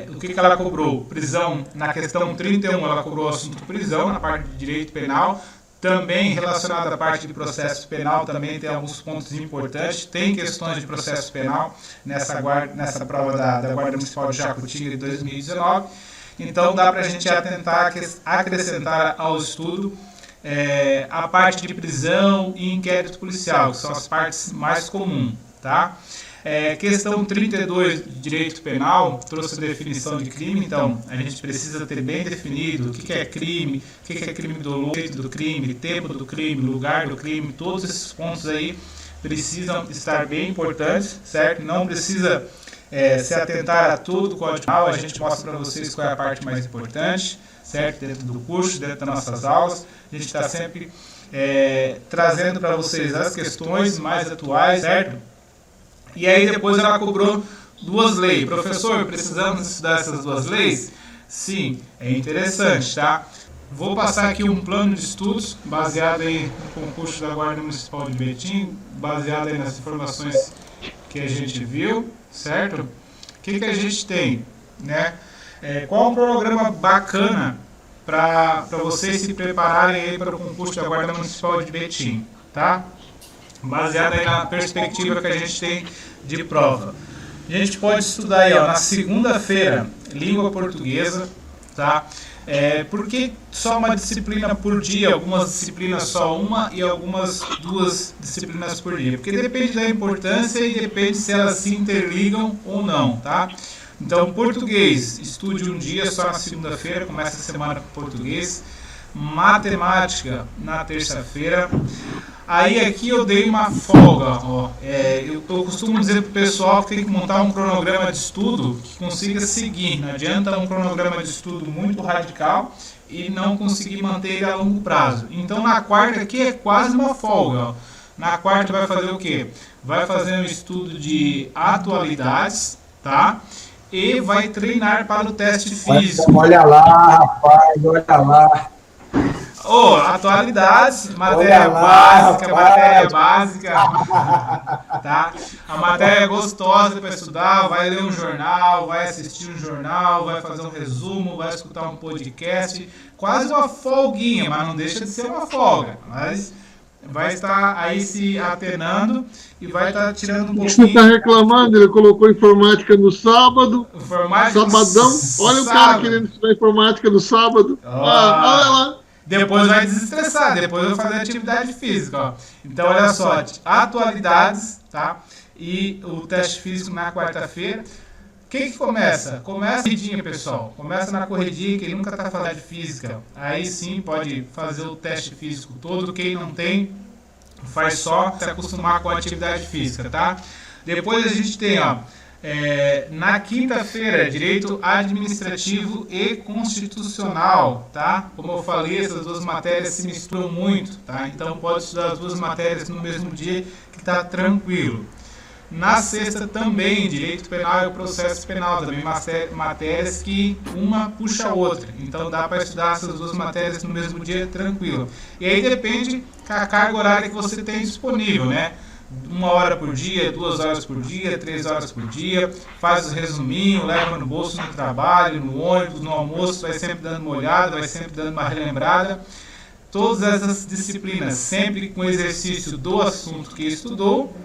O que ela cobrou? Prisão, na questão 31, ela cobrou o assunto prisão, na parte de direito penal. Também relacionado à parte de processo penal, também tem alguns pontos importantes. Tem questões de processo penal nessa prova da Guarda Municipal de Jacutinga de 2019. Então, dá para a gente acrescentar ao estudo a parte de prisão e inquérito policial, que são as partes mais comuns, tá? Questão 32 de direito penal, trouxe a definição de crime. Então, a gente precisa ter bem definido o que é crime, o que é crime doloso, jeito do crime, tempo do crime, lugar do crime. Todos esses pontos aí precisam estar bem importantes, certo? Não precisa se atentar a tudo o Código Penal, a gente mostra para vocês qual é a parte mais importante, certo? Dentro do curso, dentro das nossas aulas, a gente está sempre trazendo para vocês as questões mais atuais, certo? E aí depois ela cobrou 2 leis. Professor, precisamos estudar essas 2 leis? Sim, é interessante, tá? Vou passar aqui um plano de estudos baseado aí no concurso da Guarda Municipal de Betim, baseado aí nas informações que a gente viu, certo? O que a gente tem, né? Qual um cronograma bacana para vocês se prepararem aí para o concurso da Guarda Municipal de Betim, tá? Baseado aí na perspectiva que a gente tem de prova. A gente pode estudar aí, ó, na segunda-feira, língua portuguesa, tá? Por que só uma disciplina por dia? Algumas disciplinas só uma e algumas 2 disciplinas por dia. Porque depende da importância e depende se elas se interligam ou não, tá? Então, português, estude um dia só na segunda-feira, começa a semana com português. Matemática na terça-feira. Aí aqui eu dei uma folga, ó. Eu costumo dizer para o pessoal que tem que montar um cronograma de estudo que consiga seguir. Não adianta um cronograma de estudo muito radical e não conseguir manter ele a longo prazo. Então na quarta aqui é quase uma folga, ó. Na quarta vai fazer o quê? Vai fazer um estudo de atualidades, tá? E vai treinar para o teste físico. Olha lá, rapaz, olha lá. Atualidades, matéria básica, tá? A matéria é gostosa para estudar, vai ler um jornal, vai assistir um jornal, vai fazer um resumo, vai escutar um podcast, quase uma folguinha, mas não deixa de ser uma folga, mas vai estar aí se atenando e vai estar tirando um pouquinho... Você está reclamando, ele colocou informática no sábado, sabadão, olha o cara querendo estudar informática no sábado, olha lá. Depois vai desestressar, depois vai fazer atividade física, ó. Então, olha só, atualidades, tá? E o teste físico na quarta-feira. O que começa? Começa a corridinha, pessoal. Começa na corridinha, quem nunca está fazendo de física. Aí sim pode fazer o teste físico todo. Quem não tem, faz só se acostumar com a atividade física, tá? Depois a gente tem, ó, Na quinta-feira, Direito Administrativo e Constitucional, tá? Como eu falei, essas duas matérias se misturam muito, tá? Então pode estudar as duas matérias no mesmo dia que está tranquilo. Na sexta também, Direito Penal e Processo Penal, também matérias que uma puxa a outra. Então dá para estudar essas duas matérias no mesmo dia tranquilo. E aí depende da carga horária que você tem disponível, né? 1 hora por dia, 2 horas por dia, 3 horas por dia, faz o resuminho, leva no bolso no trabalho, no ônibus, no almoço, vai sempre dando uma olhada, vai sempre dando uma relembrada. Todas essas disciplinas, sempre com exercício do assunto que estudou,